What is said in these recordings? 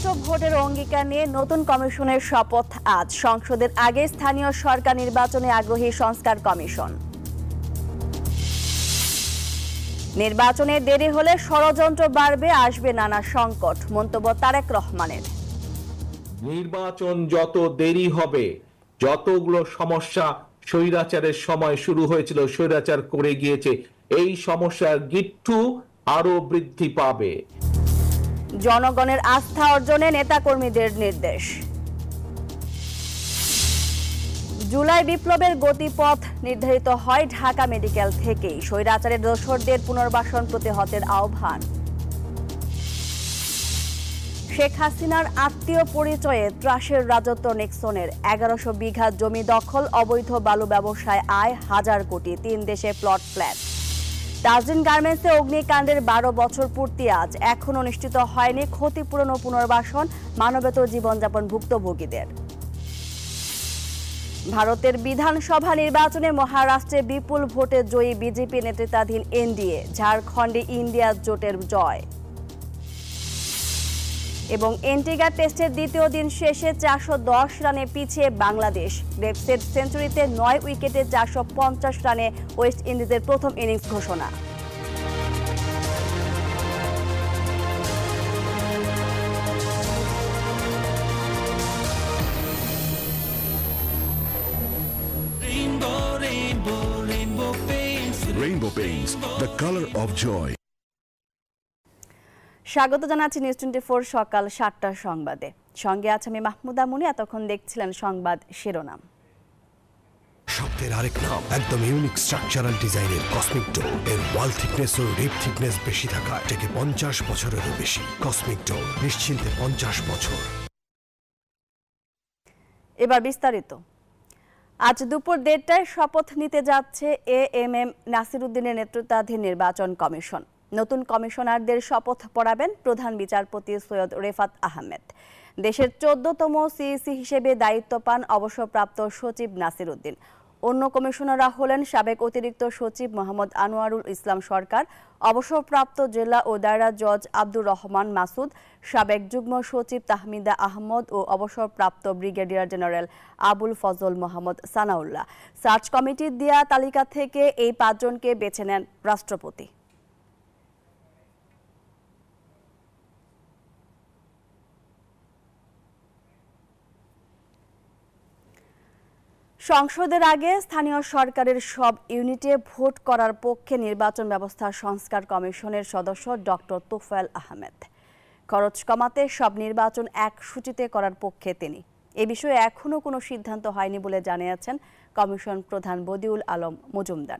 সুষ্ঠু ভোটের অঙ্গীকার নিয়ে নতুন কমিশনের শপথ আজ। সংসদের আগে স্থানীয় সরকার নির্বাচনে আগ্রহী সংস্কার কমিশন। নির্বাচনে দেরি হলে ষড়যন্ত্র বাড়বে, আসবে নানা সংকট, মন্তব্য তারেক রহমানের। নির্বাচন যত দেরি হবে, যতগুলো সমস্যা স্বৈরাচারের সময় শুরু হয়েছিল, স্বৈরাচার করে গিয়েছে, এই সমস্যার গিট্টু আরো বৃদ্ধি পাবে। জনগণের আস্থা অর্জনে নেতাকর্মীদের নির্দেশ। জুলাই বিপ্লবের গতিপথ নির্ধারিত হয় ঢাকা মেডিকেল থেকেই। স্বৈরাচারের দোসরদের পুনর্বাসন প্রতিহতের আহ্বান। শেখ হাসিনার আত্মীয় পরিচয়ে ত্রাসের রাজত্ব নিক্সনের। 1100 বিঘা জমি দখল, অবৈধ বালু ব্যবসায় আয় 1000 কোটি, 3 দেশে প্লট ফ্ল্যাট। তাজরিন গার্মেন্টসে অগ্নিকাণ্ডের 12 বছর পূর্তি আজ। এখনো নিশ্চিত হয়নি ক্ষতিপূরণ ও পুনর্বাসন মানবেতর জীবনযাপন ভুক্তভোগীদের। ভারতের বিধানসভা নির্বাচনে মহারাষ্ট্রে বিপুল ভোটে জয়ী বিজেপি নেতৃত্বাধীন এনডিএ। ঝাড়খণ্ডে ইন্ডিয়া জোটের জয়। এবং এন্টিগা টেস্টের দ্বিতীয় দিন শেষে 410 রানে পিছিয়ে বাংলাদেশ। গ্রেভসের সেঞ্চুরিতে 9 উইকেটে 450 রানে ওয়েস্ট ইন্ডিজের প্রথম ইনিংস ঘোষণা। Rainbow Paints, the color of joy. স্বাগত জানাচ্ছি নিউজ 24 সকাল 7টার সংবাদে। সঙ্গে আছে আমি মাহমুদা মুনি। এতক্ষণ দেখছিলেন সংবাদ শিরোনাম। শব্দের আরেক নাম, একদম ইউনিক স্ট্রাকচারাল ডিজাইনের কসমিক ডোর। এর ওয়াল থিকনেস ও রিপ থিকনেস বেশি থাকা থেকে 50 বছরেরও বেশি। কসমিক ডোর, নিশ্চিন্তে 50 বছর। এবার বিস্তারিত। আজ দুপুর 1:30টায় শপথ নিতে যাচ্ছে এএমএম নাসিরউদ্দিনের নেতৃত্বাধীন নির্বাচন কমিশন। নতুন কমিশনারদের শপথ পড়াবেন প্রধান বিচারপতি সৈয়দ রেফাত আহমেদ। দেশের 14তম সিইসি হিসেবে দায়িত্ব পান অবসরপ্রাপ্ত সচিব নাসিরউদ্দিন। অন্য কমিশনাররা হলেন সাবেক অতিরিক্ত সচিব মোহাম্মদ আনোয়ারুল ইসলাম সরকার, অবসরপ্রাপ্ত জেলা ও দায়রা জজ আব্দুর রহমান মাসুদ, সাবেক যুগ্ম সচিব তাহমিদা আহমদ ও অবসরপ্রাপ্ত brigadier general Abul Fazal Mohammad Sanaullah. Search কমিটির দেয়া তালিকা থেকে এই 5 জনকে বেছে নেন রাষ্ট্রপতি। সংসদের আগে স্থানীয় সরকারের সব ইউনিটে ভোট করার পক্ষে নির্বাচন ব্যবস্থা সংস্কার কমিশনের সদস্য ডক্টর তোফায়েল আহমেদ। খরচ কমাতে সব নির্বাচন এক সূচিতে করার পক্ষে তিনি। এ বিষয়ে এখনও কোনো সিদ্ধান্ত হয়নি বলে জানিয়েছেন কমিশন প্রধান বদিউল আলম মজুমদার।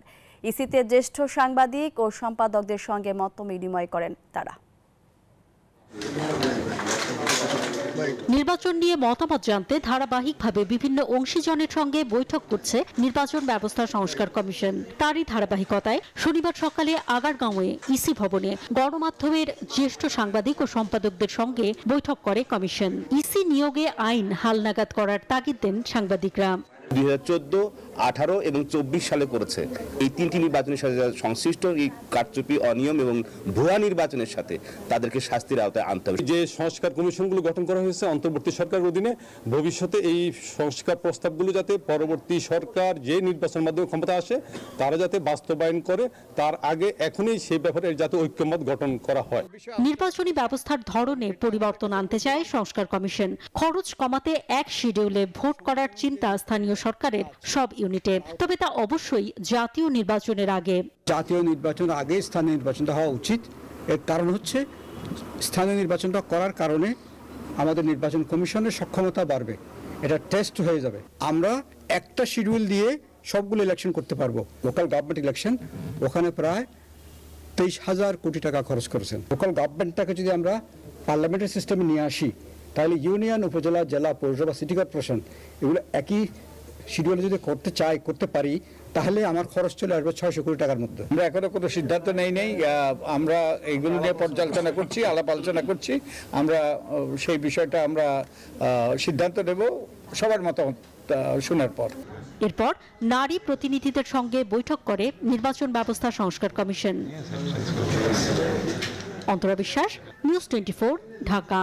ইসিতে জ্যেষ্ঠ সাংবাদিক ও সম্পাদকদের সঙ্গে মত বিনিময় করেন তারা। নির্বাচন নিয়ে মতামত জানতে ধারাবাহিকভাবে বিভিন্ন অংশীজনের সঙ্গে বৈঠক করছে নির্বাচন ব্যবস্থা সংস্কার কমিশন। তারই ধারাবাহিকতায় শনিবার সকালে আগারগাঁওয়ে ইসি ভবনে গণমাধ্যমের জ্যেষ্ঠ সাংবাদিক ও সম্পাদকদের সঙ্গে বৈঠক করে কমিশন। ইসি নিয়োগে আইন হালনাগাদ করার তাগিদ দেন সাংবাদিকরা। 2014, 18 এবং 24 সালে করেছে। এই 3টি নির্বাচনের সাথে সংশ্লিষ্ট এই কারচুপি, অনিয়ম এবং ভুয়া নির্বাচনের সাথে তাদেরকে শাস্তির আওতায় আনতে হবে। যে সংস্কার কমিশনগুলো গঠন করা হয়েছে অন্তর্বর্তী সরকারের অধীনে, ভবিষ্যতে এই সংস্কার প্রস্তাবগুলো যাতে পরবর্তী সরকার যে নির্বাচনের মাধ্যমে ক্ষমতা আসে তারা যাতে বাস্তবায়ন করে, তার আগে এখনই সেই ব্যাপারে যাতে ঐক্যমত গঠন করা হয়। নির্বাচনী ব্যবস্থার ধরনে পরিবর্তন আনতে চায় সংস্কার কমিশন। খরচ কমাতে এক শিডিউলে ভোট করার চিন্তা স্থানীয় সরকারের সব ইউনিটে, তবে তা অবশ্যই জাতীয় নির্বাচনের আগে। জাতীয় নির্বাচনের আগে স্থানীয় নির্বাচনটা হওয়া উচিত। এর কারণ হচ্ছে স্থানীয় নির্বাচনটা করার কারণে আমাদের নির্বাচন কমিশনের সক্ষমতা বাড়বে, এটা টেস্ট হয়ে যাবে। আমরা একটা শিডিউল দিয়ে সবগুলো ইলেকশন করতে পারবো। লোকাল গভর্নমেন্ট ইলেকশন, ওখানে প্রায় 23,000 কোটি টাকা খরচ করেছেন। লোকাল গভর্নমেন্টটাকে যদি আমরা পার্লামেন্টের সিস্টেমে নিয়ে আসি, তাহলে ইউনিয়ন, উপজেলা, জেলা, পৌরসভা, সিটি কর্পোরেশন এগুলো একই শিডিউলে যদি করতে পারি, তাহলে আমার খরচ চলে আসবে 600 কোটি টাকার মধ্যে। আমরা এখনো কোনো সিদ্ধান্ত নেই। আমরা এইগুলো নিয়ে পর্যালোচনা করছি, আলাপ আলোচনা করছি। আমরা সেই বিষয়টা আমরা সিদ্ধান্ত নেব সবার মতামত শোনার পর। এরপর নারী প্রতিনিধিদের সঙ্গে বৈঠক করে নির্বাচন ব্যবস্থা সংস্কার কমিশন। অন্তরা বিশ্বাস, নিউজ 24, ঢাকা।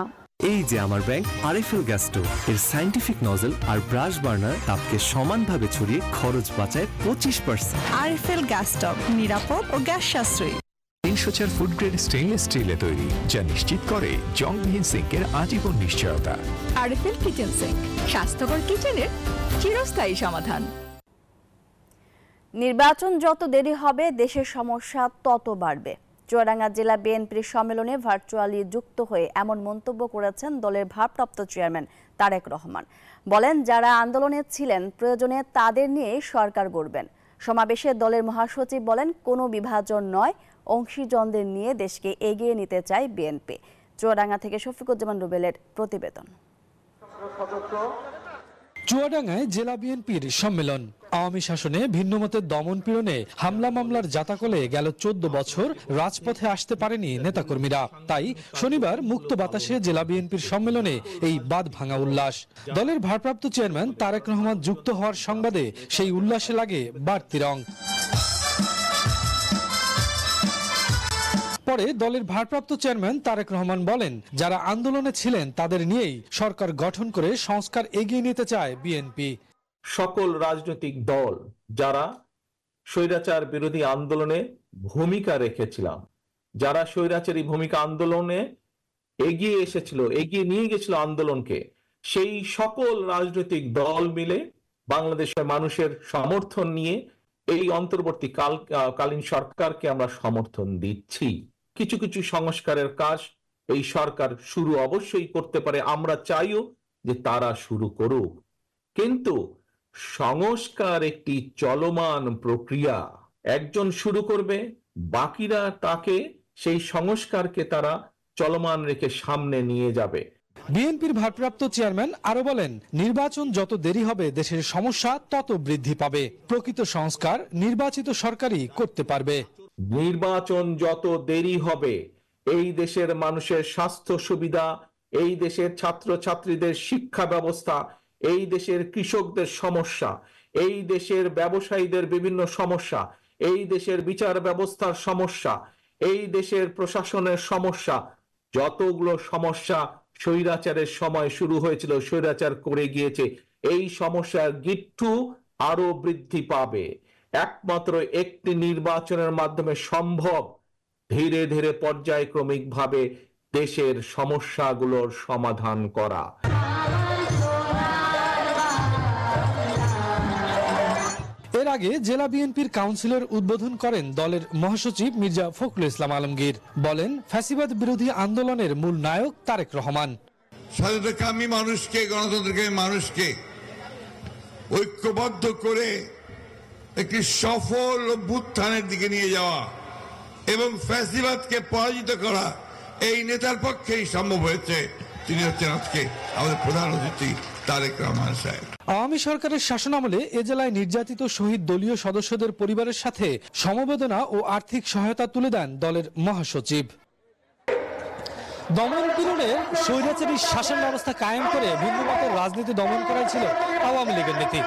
এই যে আমার ব্যাংক আরএফএল গ্যাস স্টোভ, এর সায়েন্টিফিক নজল আর ব্রাশ বার্নার তাপকে সমানভাবে ছড়িয়ে খরচ বাঁচায় 25%। আরএফএল গ্যাস স্টোভ নিরাপদ ও গ্যাস সাশ্রয়ী। 304 ফুড গ্রেড স্টেইনলেস স্টিলে তৈরি, যা নিশ্চিত করে জংবিহীন সিঙ্কের আজীবন নিশ্চয়তা। আরএফএল কিচেন সিঙ্ক, স্বাস্থ্যকর কিচেনের চিরস্থায়ী সমাধান। নির্বাচন যত দেরি হবে দেশের সমস্যা তত বাড়বে। চুয়াডাঙ্গা জেলা বিএনপির সম্মেলনে ভার্চুয়ালি যুক্ত হয়ে এমন মন্তব্য করেছেন দলের ভারপ্রাপ্ত চেয়ারম্যান তারেক রহমান। বলেন, যারা আন্দোলনে ছিলেন প্রয়োজনে তাদের নিয়ে সরকার গড়বেন। সমাবেশে দলের মহাসচিব বলেন, কোনো বিভাজন নয়, অংশীজনদের নিয়ে দেশকে এগিয়ে নিতে চায় বিএনপি। চুয়াডাঙ্গা থেকে শফিকুজ্জামান রুবেলের প্রতিবেদন। চুয়াডাঙ্গায় জেলা বিএনপির সম্মেলন। আওয়ামী শাসনে ভিন্নমতের দমন পীড়নে হামলা মামলার জাতাকলে গেল 14 বছর রাজপথে আসতে পারেনি নেতাকর্মীরা। তাই শনিবার মুক্ত বাতাসে জেলা বিএনপির সম্মেলনে এই বাঁধ ভাঙা উল্লাস। দলের ভারপ্রাপ্ত চেয়ারম্যান তারেক রহমান যুক্ত হওয়ার সংবাদে সেই উল্লাসে লাগে বাড়তি রং। পরে দলের ভারপ্রাপ্ত চেয়ারম্যান তারেক রহমান বলেন, যারা আন্দোলনে ছিলেন তাদের নিয়েই সরকার গঠন করে সংস্কার এগিয়ে নিতে চায় বিএনপি। সকল রাজনৈতিক দল যারা স্বৈরাচার বিরোধী আন্দোলনে ভূমিকা রেখেছিলাম, যারা স্বৈরাচারী ভূমিকা আন্দোলনে এগিয়ে এসেছিল, এগিয়ে নিয়ে গেছিল আন্দোলনকে, সেই সকল রাজনৈতিক দল মিলে বাংলাদেশের মানুষের সমর্থন নিয়ে এই অন্তর্বর্তীকালীন সরকারকে আমরা সমর্থন দিচ্ছি। কিছু কিছু সংস্কারের কাজ এই সরকার শুরু অবশ্যই করতে পারে, আমরা চাইও যে তারা শুরু করুক, কিন্তু সংস্কার একটি চলমান প্রক্রিয়া। একজন শুরু করবে, বাকিরা তাকে সেই সংস্কারকে তারা চলমান রেখে সামনে নিয়ে যাবে। বিএনপির ভারপ্রাপ্ত চেয়ারম্যান আরো বলেন, নির্বাচন যত দেরি হবে দেশের সমস্যা তত বৃদ্ধি পাবে। প্রকৃত সংস্কার নির্বাচিত সরকারই করতে পারবে। নির্বাচন যত দেরি হবে এই দেশের মানুষের স্বাস্থ্য সুবিধা, এই দেশের ছাত্রছাত্রীদের শিক্ষা ব্যবস্থা, এই দেশের কৃষকদের সমস্যা, এই দেশের ব্যবসায়ীদের বিভিন্ন সমস্যা, এই দেশের বিচার ব্যবস্থার সমস্যা, এই দেশের প্রশাসনের সমস্যা, যতগুলো সমস্যা স্বৈরাচারের সময় শুরু হয়েছিল, স্বৈরাচার করে গিয়েছে, এই সমস্যার গিট্টু আরো বৃদ্ধি পাবে। একমাত্র একটি নির্বাচনের মাধ্যমে সম্ভব ধীরে ধীরে পর্যায়ক্রমিকভাবে দেশের সমস্যাগুলোর সমাধান করা। এর আগে জেলা বিএনপির কাউন্সিলের উদ্বোধন করেন দলের মহাসচিব মির্জা ফখরুল ইসলাম আলমগীর। বলেন, ফ্যাসিবাদ বিরোধী আন্দোলনের মূল নায়ক তারেক রহমান। স্বাধীনতাকামী মানুষকে, গণতন্ত্রকামী মানুষকে ঐক্যবদ্ধ করে একটি সফল অভ্যুত্থানের দিকে নিয়ে যাওয়া এবং ফ্যাসিবাদকে পরাজিত করা এই নেতার পক্ষেই সম্ভব হয়েছে। তিনি হচ্ছেন আজকে আমাদের প্রধান অতিথি তারেক রহমান সাহেব। আওয়ামী সরকারের শাসনামলে এ জেলায় নির্যাতিত শহীদ দলীয় সদস্যদের পরিবারের সাথে সমবেদনা ও আর্থিক সহায়তা তুলে দেন দলের মহাসচিব। দমন পীড়নের স্বৈরাচারী শাসন ব্যবস্থা কায়েম করে ভিন্নমতের রাজনীতি দমন করাই ছিল আওয়ামী লীগের নীতি।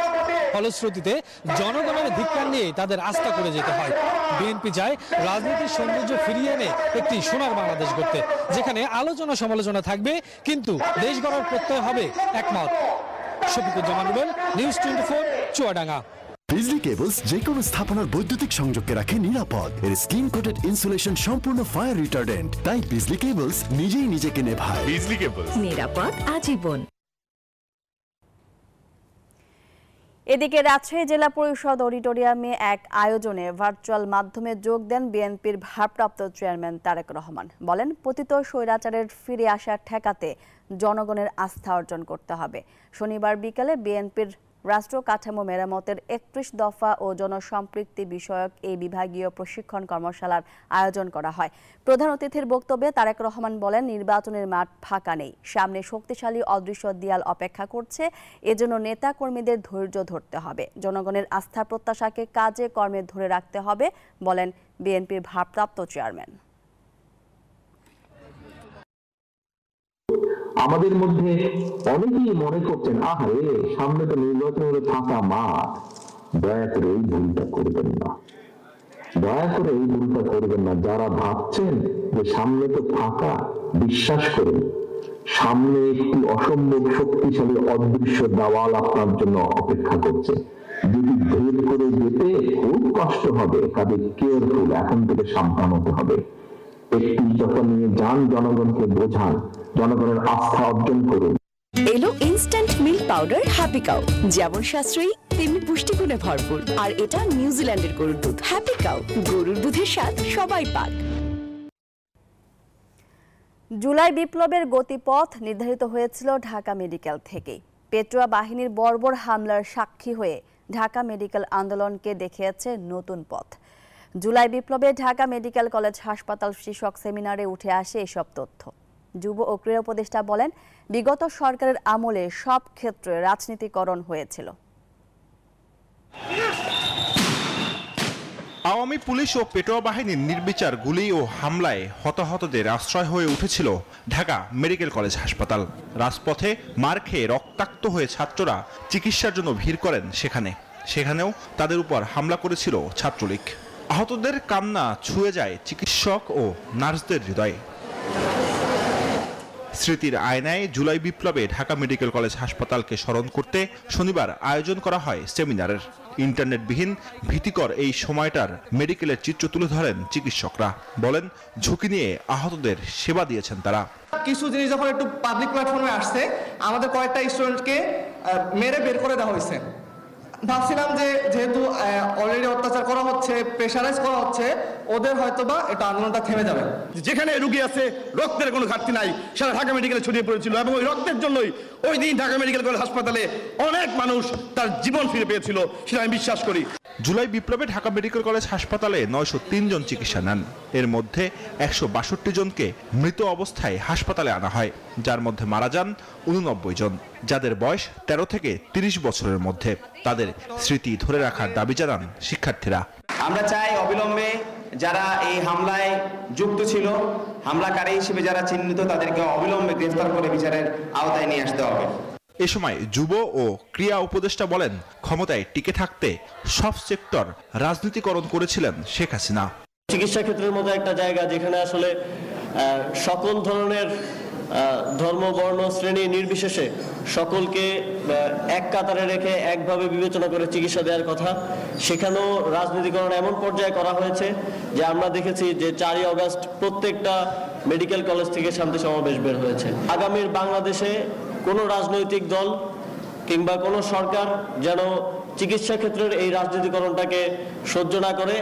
ফলশ্রুতিতে জনগণের ধিক্কার নিয়ে তাদের আস্থা করে যেতে হয়। বিএনপি চায় রাজনীতির সৌন্দর্য ফিরিয়ে এনে একটি সোনার বাংলাদেশ গড়তে, যেখানে আলোচনা সমালোচনা থাকবে কিন্তু দেশ গড়ার প্রত্যয় হবে একমত। শফিকুজ্জামান রুবেল, নিউজ 24, চুয়াডাঙ্গা। বিজলি কেবলস যে কোনো স্থাপনার বৈদ্যুতিক সংযোগকে রাখে নিরাপদ। এর স্ক্রিন কোটেড ইনসুলেশন সম্পূর্ণ ফায়ার রিটার্ডেন্ট, তাই বিজলি কেবলস নিজেই নিজেকে নেভায়। বিজলি কেবলস, নিরাপদ আজীবন। এদিকে রাজশাহী জেলা পরিষদ অডিটোরিয়ামে এক আয়োজনে ভার্চুয়াল মাধ্যমে যোগ দেন বিএনপির ভারপ্রাপ্ত চেয়ারম্যান তারেক রহমান। বলেন, পতিত স্বৈরাচারের ফিরে আসা ঠেকাতে জনগণের আস্থা অর্জন করতে হবে। শনিবার বিকালে বিএনপির রাষ্ট্র কাঠামো মেরামতের 31 দফা ও জনসম্পৃক্তি বিষয়ক এই বিভাগীয় প্রশিক্ষণ কর্মশালার আয়োজন করা হয়। প্রধান অতিথির বক্তব্যে তারেক রহমান বলেন, নির্বাচনের মাঠ ফাঁকা নেই, সামনে শক্তিশালী অদৃশ্য দেয়াল অপেক্ষা করছে। এজন্য নেতা কর্মীদের ধৈর্য ধরতে হবে, জনগণের আস্থা প্রত্যাশাকে কাজে কর্মে ধরে রাখতে হবে, বলেন বিএনপির ভারপ্রাপ্ত চেয়ারম্যান। আমাদের মধ্যে অনেকেই মনে করছেন, আহারে সামনে তো নির্বাচন হলে ফাঁকা মাঠ, দয়া করে এই ভুলটা করবেন না, দয়া করে এই ভুলটা করবেন না। যারা ভাবছেন যে সামনে তো ফাঁকা, বিশ্বাস করুন সামনে একটি অসম্ভব শক্তিশালী অদৃশ্য দেওয়াল আপনার জন্য অপেক্ষা করছে। যদি ভেদ করে যেতে খুব কষ্ট হবে, কাজে কেয়ারফুল, এখন থেকে সাবধান হতে হবে। একটি যখন নিয়ে যান, জনগণকে বোঝান, জনগণের আস্থা অর্জন করুন। এলো instant milk powder happy cow, যেমন সাশ্রয়ী তেমনি পুষ্টিগুণে ভরপুর। আর এটা নিউজিল্যান্ডের গরুর দুধ। হ্যাপি কাউ, গরুর দুধের স্বাদ সবাই পাক। জুলাই বিপ্লবের গতিপথ নির্ধারিত হয়েছিল ঢাকা মেডিকেল থেকেই। পেটুয়া বাহিনীর বর্বর হামলার সাক্ষী হয়ে ঢাকা মেডিকেল আন্দোলনকে দেখিয়েছে নতুন পথ। জুলাই বিপ্লবে ঢাকা মেডিকেল কলেজ হাসপাতাল শীর্ষক সেমিনারে উঠে আসে এসব তথ্য। যুব ও ক্রীড়া উপদেষ্টা বলেন, বিগত সরকারের আমলে সব ক্ষেত্রে রাজনীতিকরণ হয়েছিল। আওয়ামী পুলিশ ও পেটোয়া বাহিনীর নির্বিচার গুলি ও হামলায় হতাহতদের আশ্রয় হয়ে উঠেছিল ঢাকা মেডিকেল কলেজ হাসপাতাল। রাজপথে মার খেয়ে রক্তাক্ত হয়ে ছাত্ররা চিকিৎসার জন্য ভিড় করেন সেখানেও তাদের উপর হামলা করেছিল ছাত্রলীগ। আহতদের কান্না ছুঁয়ে যায় চিকিৎসক ও নার্সদের হৃদয়ে। স্মৃতির আয়নায় জুলাই বিপ্লবে ঢাকা মেডিকেল কলেজ হাসপাতালকে স্মরণ করতে শনিবার আয়োজন করা হয় সেমিনারের। ইন্টারনেটবিহীন ভীতিকর এই সময়টার মেডিকেলের চিত্র তুলে ধরেন চিকিৎসকরা। বলেন, ঝুঁকি নিয়ে আহতদের সেবা দিয়েছেন তারা। কিছু জিনিস যখন একটু পাবলিক প্ল্যাটফর্মে আসছে, আমাদের কয়েকটা স্টুডেন্টকে মেরে বের করে দেওয়া হয়েছে। ভাবছিলাম যে যেহেতু অলরেডি অত্যাচার করা হচ্ছে, প্রেশারাইজ করা হচ্ছে, ওদের হয়তোবা এটা আন্দোলনটা থেমে যাবে। যেখানে রোগী আছে, রক্তের কোনো ঘাটতি নাই, সারা ঢাকা মেডিকেলে ছড়িয়ে পড়েছিল এবং ওই রক্তের জন্যই ওই দিন ঢাকা মেডিকেল কলেজ হাসপাতালে অনেক মানুষ তার জীবন ফিরে পেয়েছিল, সেটা আমি বিশ্বাস করি। জুলাই বিপ্লবে ঢাকা মেডিকেল কলেজ হাসপাতালে 903 জন চিকিৎসা নেন। এর মধ্যে 162 জনকে মৃত অবস্থায় হাসপাতালে আনা হয়, যার মধ্যে মারা যান 89 জন, যাদের বয়স 13 থেকে 30 বছরের মধ্যে। তাদের স্মৃতি ধরে রাখার দাবি জানান শিক্ষার্থীরা। আমরা চাই অবিলম্বে যারা এই হামলায় যুক্ত ছিল, হামলাকারী হিসেবে যারা চিহ্নিত, তাদেরকে অবিলম্বে গ্রেফতার করে বিচারের আওতায় নিয়ে আসতে হবে। এ সময় যুব ও ক্রীড়া উপদেষ্টা বলেন, ক্ষমতায় টিকে থাকতে সব সেক্টর রাজনীতিকরণ করেছিলেন শেখ হাসিনা। চিকিৎসা ক্ষেত্রের মতো একটা জায়গা যেখানে আসলে সকল ধরনের ধর্ম, বর্ণ, শ্রেণী নির্বিশেষে সকলকে এক কাতারে রেখে একভাবে বিবেচনা করে চিকিৎসা দেওয়ার কথা, সেখানেও রাজনীতিকরণ এমন পর্যায়ে করা হয়েছে যে আমরা দেখেছি যে 4ই আগস্ট প্রত্যেকটা মেডিকেল কলেজ থেকে শান্তি সমাবেশ বের হয়েছে। আগামীর বাংলাদেশে কোনো রাজনৈতিক দল কিংবা কোনো সরকার যেন চিকিৎসা ক্ষেত্রের এই রাজনীতিকরণটাকে সহ্য না করে।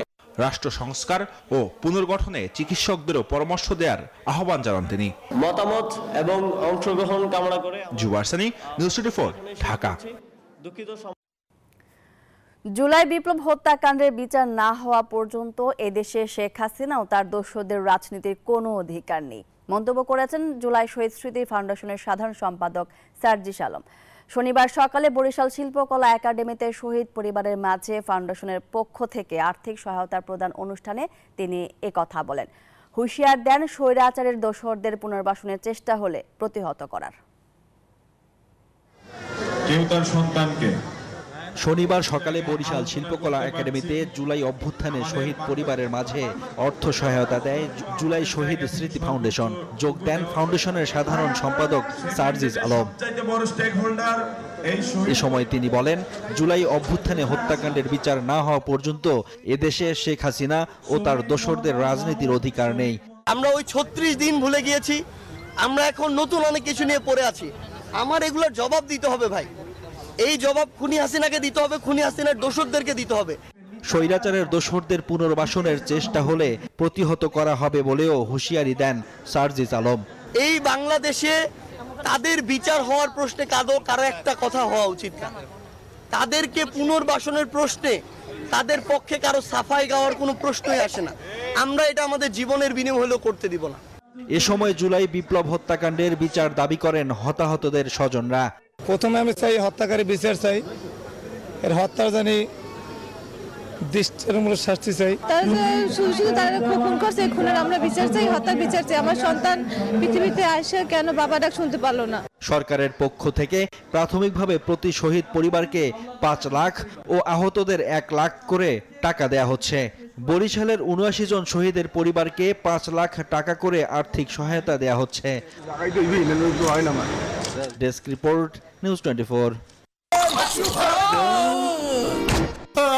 রাষ্ট্র সংস্কার ও পুনর্গঠনে চিকিৎসকদেরও পরামর্শ দেওয়ার আহ্বান জানান তিনি। মতামত এবং অংশগ্রহণ কামনা করে। জুবারসানি, নিউজ 24, ঢাকা। জুলাই বিপ্লব হত্যাকাণ্ডের বিচার না হওয়া পর্যন্ত এদেশে শেখ হাসিনা ও তার দোসরদের রাজনীতির কোনো অধিকার নেই মন্তব্য করেছেন জুলাই শহীদ স্মৃতি ফাউন্ডেশনের সাধারণ সম্পাদক সার্জিস আলম। শনিবার সকালে বরিশাল শিল্পকলা একাডেমিতে শহীদ পরিবারের মাঝে ফাউন্ডেশনের পক্ষ থেকে আর্থিক সহায়তা প্রদান অনুষ্ঠানে তিনি একথা বলেন। হুঁশিয়ার দেন, স্বৈরাচারের দোসরদের পুনর্বাসনের চেষ্টা হলে প্রতিহত করার। কেউ তার সন্তানকে শনিবার সকালে বরিশাল শিল্পকলা একাডেমিতে জুলাই অভ্যুত্থানে শহীদ পরিবারের মাঝে অর্থ সহায়তা দেয় জুলাই শহীদ স্মৃতি ফাউন্ডেশন। যোগ দেন ফাউন্ডেশনের সাধারণ সম্পাদক সার্জিস আলম। এ সময় তিনি বলেন, জুলাই অভ্যুত্থানে হত্যাকাণ্ডের বিচার না হওয়া পর্যন্ত এদেশে শেখ হাসিনা ও তার দোসরদের রাজনীতির অধিকার নেই। আমরা ওই 36 দিন ভুলে গিয়েছি, আমরা এখন নতুন অনেক কিছু নিয়ে পড়ে আছি। আমার এগুলোর জবাব দিতে হবে ভাই, এই জবাব খুনি হাসিনাকে দিতে হবে, খুনি হাসিনার দোসরদেরকে দিতে হবে। স্বৈরাচারের দোসরদের পুনর্বাসনের চেষ্টা হলে প্রতিহত করা হবে বলেও হুঁশিয়ারি দেন সার্জিস আলম। এই বাংলাদেশে তাদের বিচার হওয়ার প্রশ্নে কারো একটা কথা হওয়া উচিত না। তাদেরকে পুনর্বাসনের প্রশ্নে তাদের পক্ষে কারো সাফাই গাওয়ার কোনো প্রশ্নই আসে না। আমরা এটা আমাদের জীবনের বিনিময়ে হলেও করতে দিব না। এ সময় জুলাই বিপ্লব হত্যাকাণ্ডের বিচার দাবি করেন হতাহতদের স্বজনরা। প্রথমে আমি চাই হত্যাকারী বিচার চাই, এর হত্যার জানি দৃষ্টান্তমূলক শাস্তি চাই। শুধু তারা খুন করছে, খুনের আমরা বিচার চাই, হত্যার বিচার চাই। আমার সন্তান পৃথিবীতে আসে কেন বাবা ডাক শুনতে পারলো না। সরকারের পক্ষ থেকে প্রাথমিকভাবে প্রতি শহীদ পরিবারকে 5 লাখ ও আহতদের 1 লাখ করে টাকা দেয়া হচ্ছে। বরিশালের ৭৯ জন শহীদের পরিবারকে ৫ লাখ টাকা করে আর্থিক সহায়তা দেয়া হচ্ছে। Desk report, news 24।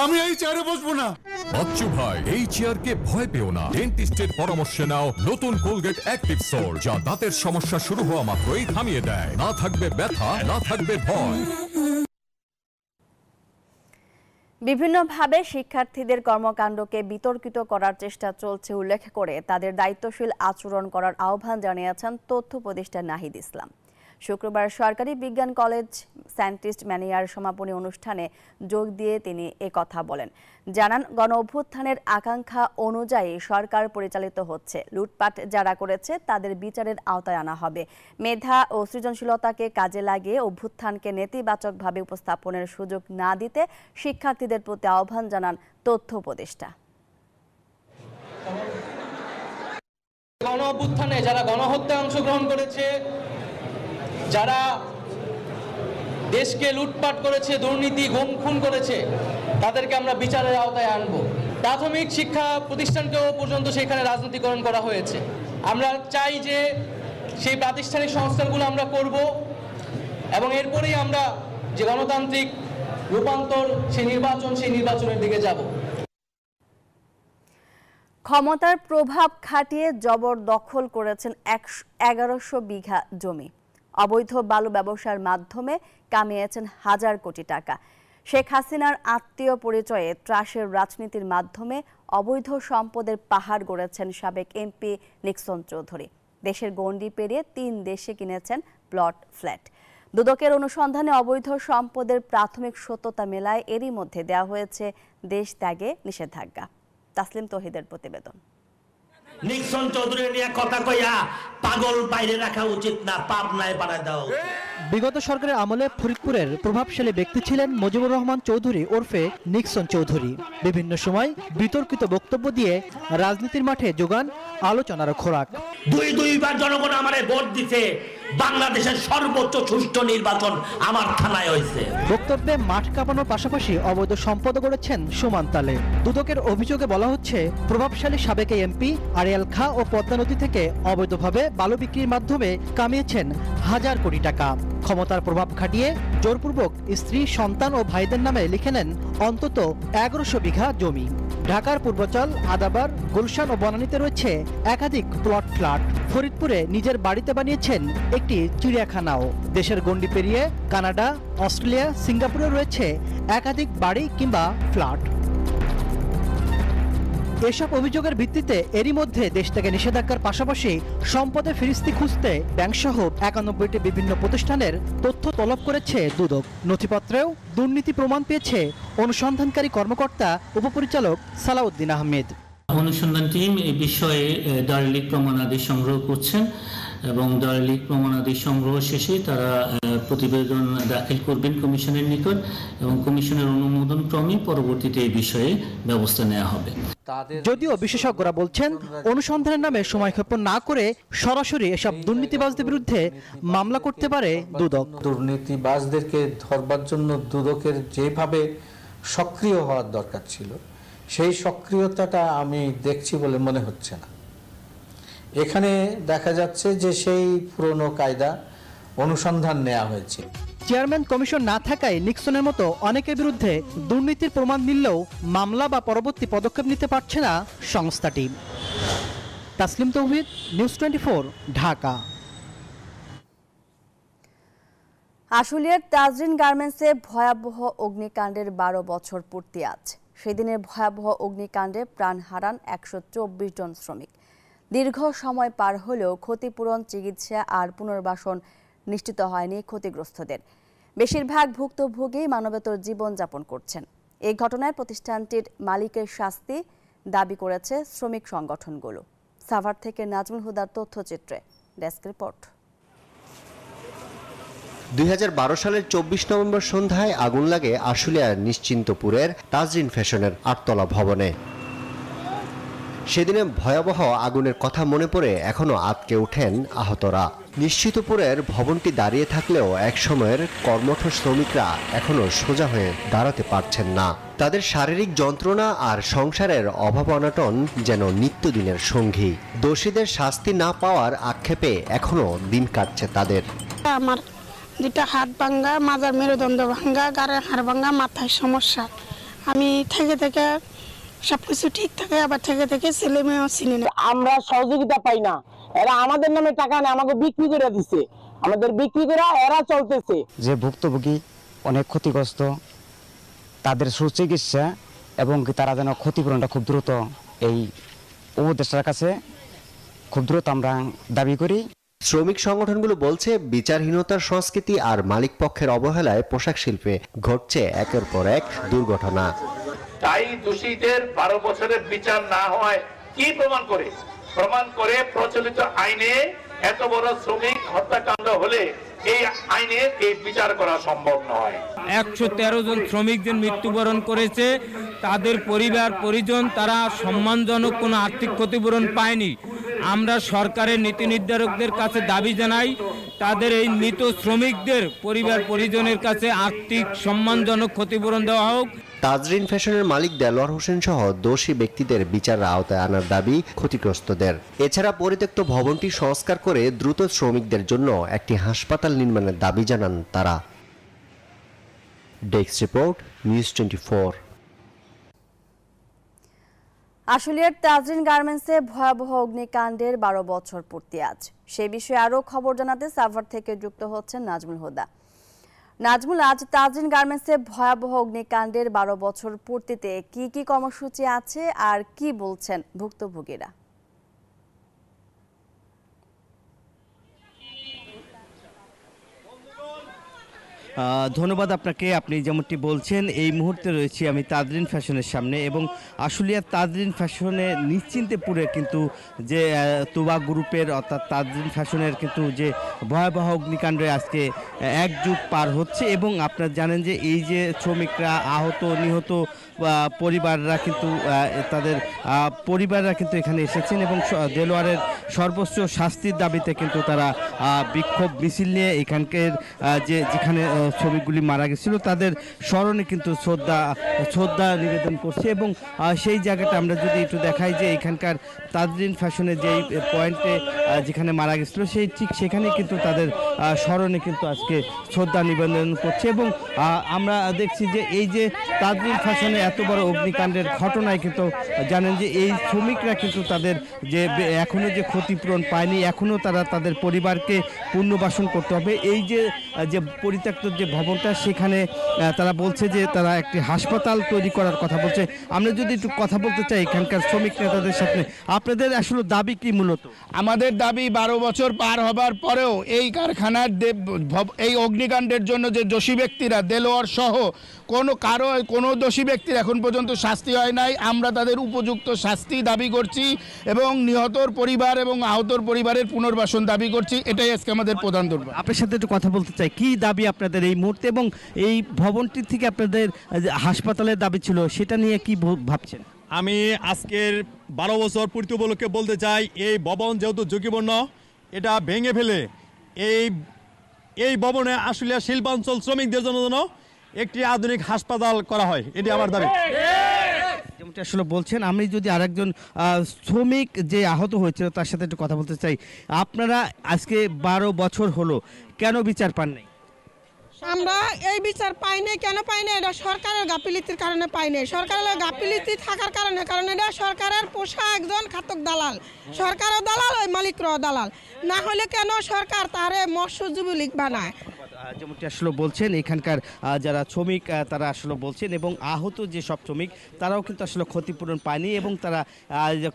আমি এই চেয়ারে বসবো না। বাচ্চু ভাই, এই চেয়ারকে ভয় পেও না। ডেন্টিস্টের পরামর্শে নাও নতুন কোলগেট অ্যাক্টিভ সোল, যা দাঁতের সমস্যা শুরু হওয়া মাত্রই থামিয়ে দেয়। না থাকবে ব্যথা, না থাকবে ভয়। বিভিন্নভাবে শিক্ষার্থীদের কর্মকাণ্ডকে বিতর্কিত করার চেষ্টা চলছে উল্লেখ করে তাদের দায়িত্বশীল আচরণ করার আহ্বান জানিয়েছেন তথ্য উপদেষ্টা নাহিদ ইসলাম। শুক্রবার সরকারি বিজ্ঞান কলেজ সায়েন্টিস্ট ম্যানিয়ার সমাপনী অনুষ্ঠানে যোগ দিয়ে তিনি একথা বলেন। জানান, গণ অভ্যুত্থানের আকাঙ্ক্ষা অনুযায়ী সরকার পরিচালিত হচ্ছে। লুটপাট যারা করেছে তাদের বিচারের আওতায় আনা হবে। মেধা ও সৃজনশীলতাকে কাজে লাগিয়ে অভ্যুত্থানকে নেতিবাচকভাবে উপস্থাপনের সুযোগ না দিতে শিক্ষার্থীদের প্রতি আহ্বান জানান তথ্য উপদেষ্টা। গণ অভ্যুত্থানে যারা গণহত্যায় অংশগ্রহণ করেছে, যারা দেশকে লুটপাট করেছে, দুর্নীতি গুম খুন করেছে, তাদেরকে আমরা বিচারের আওতায় আনব। প্রাথমিক শিক্ষা প্রতিষ্ঠানকেও পর্যন্ত সেখানে রাজনীতিকরণ করা হয়েছে। আমরা চাই যে সেই প্রাতিষ্ঠানিক সংস্কারগুলো আমরা করব এবং এরপরেই আমরা যে গণতান্ত্রিক রূপান্তর, সেই নির্বাচনের দিকে যাব। ক্ষমতার প্রভাব খাটিয়ে জবরদখল করেছেন 1100 বিঘা জমি। অবৈধ বালু ব্যবসার মাধ্যমে কামিয়েছেন হাজার কোটি টাকা। শেখ হাসিনার আত্মীয় পরিচয়ে ত্রাসের রাজনীতির মাধ্যমে অবৈধ সম্পদের পাহাড় গড়েছেন সাবেক এমপি নিক্সন চৌধুরী। দেশের গণ্ডি পেরিয়ে 3 দেশে কিনেছেন প্লট, ফ্ল্যাট। দুদকের অনুসন্ধানে অবৈধ সম্পদের প্রাথমিক সত্যতা মেলায় এরই মধ্যে দেওয়া হয়েছে দেশ ত্যাগে নিষেধাজ্ঞা। তাসলিম তৌহিদের প্রতিবেদন। নিক্সন চৌধুরী নিয়ে কথা কইয়া পাগল বাইরে রাখা উচিত না, পাপ নাই বাড়ায় দাও। বিগত সরকারের আমলে ফরিদপুরের প্রভাবশালী ব্যক্তি ছিলেন মুজিবুর রহমান চৌধুরী ওরফে নিক্সন চৌধুরী। বিভিন্ন সময় বিতর্কিত বক্তব্য দিয়ে রাজনীতির মাঠে যোগান আলোচনার খোরাক। দুইবার জনগণ আমারে ভোট দিতে, বাংলাদেশের সর্বোচ্চ সুষ্ঠু নির্বাচন আমার থানায় হয়েছে। বক্তব্যে মাঠ কাঁপানোর পাশাপাশি অবৈধ সম্পদ গড়েছেন সমান তালে। দুদকের অভিযোগে বলা হচ্ছে, প্রভাবশালী সাবেক এমপি আরিয়াল খাঁ ও পদ্মা নদী থেকে অবৈধভাবে বালু বিক্রির মাধ্যমে কামিয়েছেন হাজার কোটি টাকা। ক্ষমতার প্রভাব খাটিয়ে জোরপূর্বক স্ত্রী, সন্তান ও ভাইদের নামে লিখে নেন অন্তত 1100 বিঘা জমি। ঢাকার পূর্বাচল, আদাবার, গুলশান ও বনানীতে রয়েছে একাধিক প্লট, ফ্ল্যাট। ফরিদপুরে নিজের বাড়িতে বানিয়েছেন একটি চিড়িয়াখানাও। দেশের গণ্ডি পেরিয়ে কানাডা, অস্ট্রেলিয়া, সিঙ্গাপুরে রয়েছে একাধিক বাড়ি কিংবা ফ্ল্যাট। এসব অভিযোগের ভিত্তিতে এরই মধ্যে দেশ থেকে নিষেধাজ্ঞার পাশাপাশি সম্পদে ফিরিস্তি খুঁজতে ব্যাংকসহ 91টি বিভিন্ন প্রতিষ্ঠানের তথ্য তলব করেছে দুদক। নথিপত্রেও দুর্নীতি প্রমাণ পেয়েছে অনুসন্ধানকারী কর্মকর্তা উপপরিচালক সালাউদ্দিন আহমেদ। অনুসন্ধান টিম এই বিষয়ে দালিলিক প্রমাণাদি সংগ্রহ করছেন এবং দালিলিক প্রমাণাদি সংগ্রহ শেষে তারা প্রতিবেদন দাখিল করবেন কমিশনের নিকট এবং কমিশনের অনুমোদন ক্রমে পরবর্তীতে এই বিষয়ে ব্যবস্থা নেওয়া হবে। যদিও বিশেষজ্ঞরা বলছেন, অনুসন্ধানের নামে সময়ক্ষেপণ না করে সরাসরি এসব দুর্নীতিবাজদের বিরুদ্ধে মামলা করতে পারে দুদক। দুর্নীতিবাজদেরকে ধরবার জন্য দুদকের যেভাবে সক্রিয় হওয়ার দরকার ছিল, সেই সক্রিয়তাটা আমি দেখছি বলে মনে হচ্ছে না। এখানে দেখা যাচ্ছে যে সেই পুরনো কায়দা অনুসন্ধান নেওয়া হয়েছে। চেয়ারম্যান কমিশন না থাকায় নিক্সনের মতো অনেকের বিরুদ্ধে দুর্নীতির প্রমাণ মিললেও মামলা বা পরবর্তী পদক্ষেপ নিতে পারছে না সংস্থাটি। তাসলিম তৌহিদ, নিউজ 24, ঢাকা। আশুলিয়ার তাজরিন গার্মেন্টসে ভয়াবহ অগ্নিকাণ্ডের 12 বছর পূর্তি আজ। সেদিনের ভয়াবহ অগ্নিকাণ্ডে প্রাণ হারান 124 জন শ্রমিক। দীর্ঘ সময় পার হলেও ক্ষতিপূরণ, চিকিৎসা আর পুনর্বাসন নিশ্চিত হয়নি ক্ষতিগ্রস্তদের। বেশিরভাগ ভুক্তভোগী মানবেতর জীবনযাপন করছেন। এই ঘটনায় প্রতিষ্ঠানটির মালিকের শাস্তি দাবি করেছে শ্রমিক সংগঠনগুলো। সাভার থেকে নাজমুল হুদার তথ্যচিত্রে ডেস্ক রিপোর্ট। 2012 সালের 24 নভেম্বর সন্ধ্যায় আগুন লাগে আশুলিয়ার নিশ্চিন্তপুরের তাজরিন ফ্যাশনের 8তলা ভবনে। সেদিনে ভয়াবহ আগুনের কথা মনে পড়ে এখনো আঁতকে ওঠেন আহতরা। নিশ্চিতপুরের ভবনটি দাঁড়িয়ে থাকলেও একসময়ের কর্মঠ শ্রমিকরা এখনো সোজা হয়ে দাঁড়াতে পারছেন না। তাদের শারীরিক যন্ত্রণা আর সংসারের অভাব অনটন যেন নিত্যদিনের সঙ্গী। দোষীদের শাস্তি না পাওয়ার আক্ষেপে এখনো দিন কাটছে তাদের। আমার যেটা হাত ভাঙ্গা, মাজার মেরুদণ্ড ভাঙ্গা, গাড়ের হাড় ভাঙ্গা, মাথায় সমস্যা। আমি থেকে সবকিছু ঠিক থাকে, আবার থেকে ছেলে মেয়েও চিনি না। আমরা সহযোগিতা পাই না, এরা আমাদের নামে টাকা নেয়, আমাকে বিক্রি করে দিছে, আমাদের বিক্রি করে এরা চলতেছে। যে ভুক্তভোগী অনেক ক্ষতিগ্রস্ত, তাদের সুচিকিৎসা এবং তারা যেন ক্ষতিপূরণটা খুব দ্রুত এই উপদেষ্টার কাছে খুব দ্রুত আমরা দাবি করি। শ্রমিক সংগঠনগুলো বলছে বিচারহীনতার সংস্কৃতি আর মালিক পক্ষের অবহেলায় পোশাক শিল্পে ঘটছে একের পর এক দুর্ঘটনা। তাই দোষীদের 12 বছরের বিচার না হয় কি প্রমাণ করে প্রচলিত আইনে এত বড় শ্রমিক হত্যাকাণ্ড হলে এই আইনে এই বিচার করা সম্ভব নয়। 113 জন শ্রমিকদের মৃত্যুবরণ করেছে, তাদের পরিবার পরিজন তারা সম্মানজনক কোনো আর্থিক ক্ষতিপূরণ পায়নি। আমরা সরকারের নীতি নির্ধারকদের কাছে দাবি জানাই, তাদের এই মৃত শ্রমিকদের পরিবার পরিজনের কাছে আর্থিক সম্মানজনক ক্ষতিপূরণ দেওয়া হোক। তাজরিন ফ্যাশনের মালিক দেলোয়ার হোসেন সহ দোষী ব্যক্তিদের বিচারের আওতায় আনার দাবি ক্ষতিগ্রস্তদের। এছাড়া পরিত্যক্ত ভবনটি সংস্কার করে দ্রুত শ্রমিকদের জন্য একটি হাসপাতাল নির্মাণের দাবি জানান তারা। Desk report, news 24। আশুলিয়ার তাজরিন গার্মেন্টসে ভয়াবহ অগ্নিকাণ্ডের 12 বছর পূর্তি আজ। সে বিষয়ে আরো খবর জানাতে সাভার থেকে যুক্ত হচ্ছেন নাজমুল হুদা। নাজমুল, আজ তাজরিন গার্মেন্টসে ভয়াবহ অগ্নিকাণ্ডের 12 বছর পূর্তিতে কি কি কর্মসূচি আছে আর কি বলছেন ভুক্তভোগীরা? ধন্যবাদ আপনাকে। আপনি যেমনটি বলছেন, এই মুহূর্তে রয়েছি আমি তাজরিন ফ্যাশনের সামনে এবং আশুলিয়ার তাজরিন ফ্যাশনে নিশ্চিন্তেপুরে কিন্তু যে তুবা গ্রুপের অর্থাৎ তাজরিন ফ্যাশনের কিন্তু যে ভয়াবহ অগ্নিকাণ্ডে আজকে 1 যুগ পার হচ্ছে এবং আপনারা জানেন যে এই যে শ্রমিকরা আহত নিহত পরিবাররা কিন্তু তাদের পরিবাররা কিন্তু এখানে এসেছেন এবং দেলোয়ারের সর্বোচ্চ শাস্তির দাবিতে কিন্তু তারা বিক্ষোভ মিছিল নিয়ে এখানকার যেখানে শ্রমিকগুলি মারা গেছিল তাদের স্মরণে কিন্তু শ্রদ্ধা নিবেদন করছে এবং সেই জায়গাটা আমরা যদি একটু দেখাই যে এখানকার তাজরিন ফ্যাশনের যেই পয়েন্টে যেখানে মারা গেছিল সেই ঠিক সেখানে কিন্তু তাদের স্মরণে কিন্তু আজকে শ্রদ্ধা নিবেদন করছে এবং আমরা দেখছি যে এই যে তাজরিন ফ্যাশনে এত বড় অগ্নিকাণ্ডের ঘটনায় কিন্তু জানেন যে এই শ্রমিকরা কিন্তু তাদের যে এখনো যে ক্ষতিপূরণ পায়নি, এখনো তারা তাদের পরিবারকে পুনর্বাসন করতে হবে। এই যে পরিত্যক্ত যে ভবনটা সেখানে তারা বলছে যে তারা একটি হাসপাতাল তৈরি করার কথা বলছে। আমরা যদি একটু কথা বলতে চাই এখানকার শ্রমিক নেতাদের সাথে, আপনাদের আসলে দাবি কি? মূলত আমাদের দাবি 12 বছর পার হবার পরেও এই কারখানার এই অগ্নিকাণ্ডের জন্য যে দোষী ব্যক্তিরা দেলোয়ার সহ কোনো দোষী ব্যক্তির এখন পর্যন্ত শাস্তি হয় নাই। আমরা তাদের উপযুক্ত শাস্তি দাবি করছি এবং নিহতর পরিবার এবং আহতর পরিবারের পুনর্বাসন দাবি করছি। এটাই আজকে আমাদের প্রধান দাবি। আপনার সাথে একটু কথা বলতে চাই, কি দাবি আপনাদের এই মুহূর্তে এবং এই ভবনটি থেকে আপনাদের হাসপাতালের দাবি ছিল সেটা নিয়ে কি ভাবছেন? আমি আজকের 12 বছর পূর্তি উপলক্ষে বলতে চাই, এই ভবন যেহেতু ঝুঁকিপূর্ণ, এটা ভেঙে ফেলে এই ভবনে আশুলিয়া শিল্পাঞ্চল শ্রমিকদের জন্য একটি আধুনিক হাসপাতাল করা হয়, এটি আমার দাবি। যেমনটি আসলে বলছেন, আমি যদি আরেকজন শ্রমিক যে আহত হয়েছিল তার সাথে একটু কথা বলতে চাই, আপনারা আজকে 12 বছর হলো কেন বিচার পান নাই? আমরা এই বিচার পাই নাই। কেন পাই না? এটা সরকারের গাফিলতির কারণে পাই নাই। সরকারের গাফিলতি থাকার কারণে, কারণ এটা সরকারের পোষা একজন ঘাতক দালাল। সরকারও দালাল, ওই মালিকরাও দালাল। না হলে কেন সরকার তারে মৎস্যজীবী লীগ বানায়? যেমনটি আসলে বলছেন এখানকার যারা শ্রমিক তারা আসলে বলছেন এবং আহত যে সব শ্রমিক তারাও কিন্তু আসলে ক্ষতিপূরণ পায়নি এবং তারা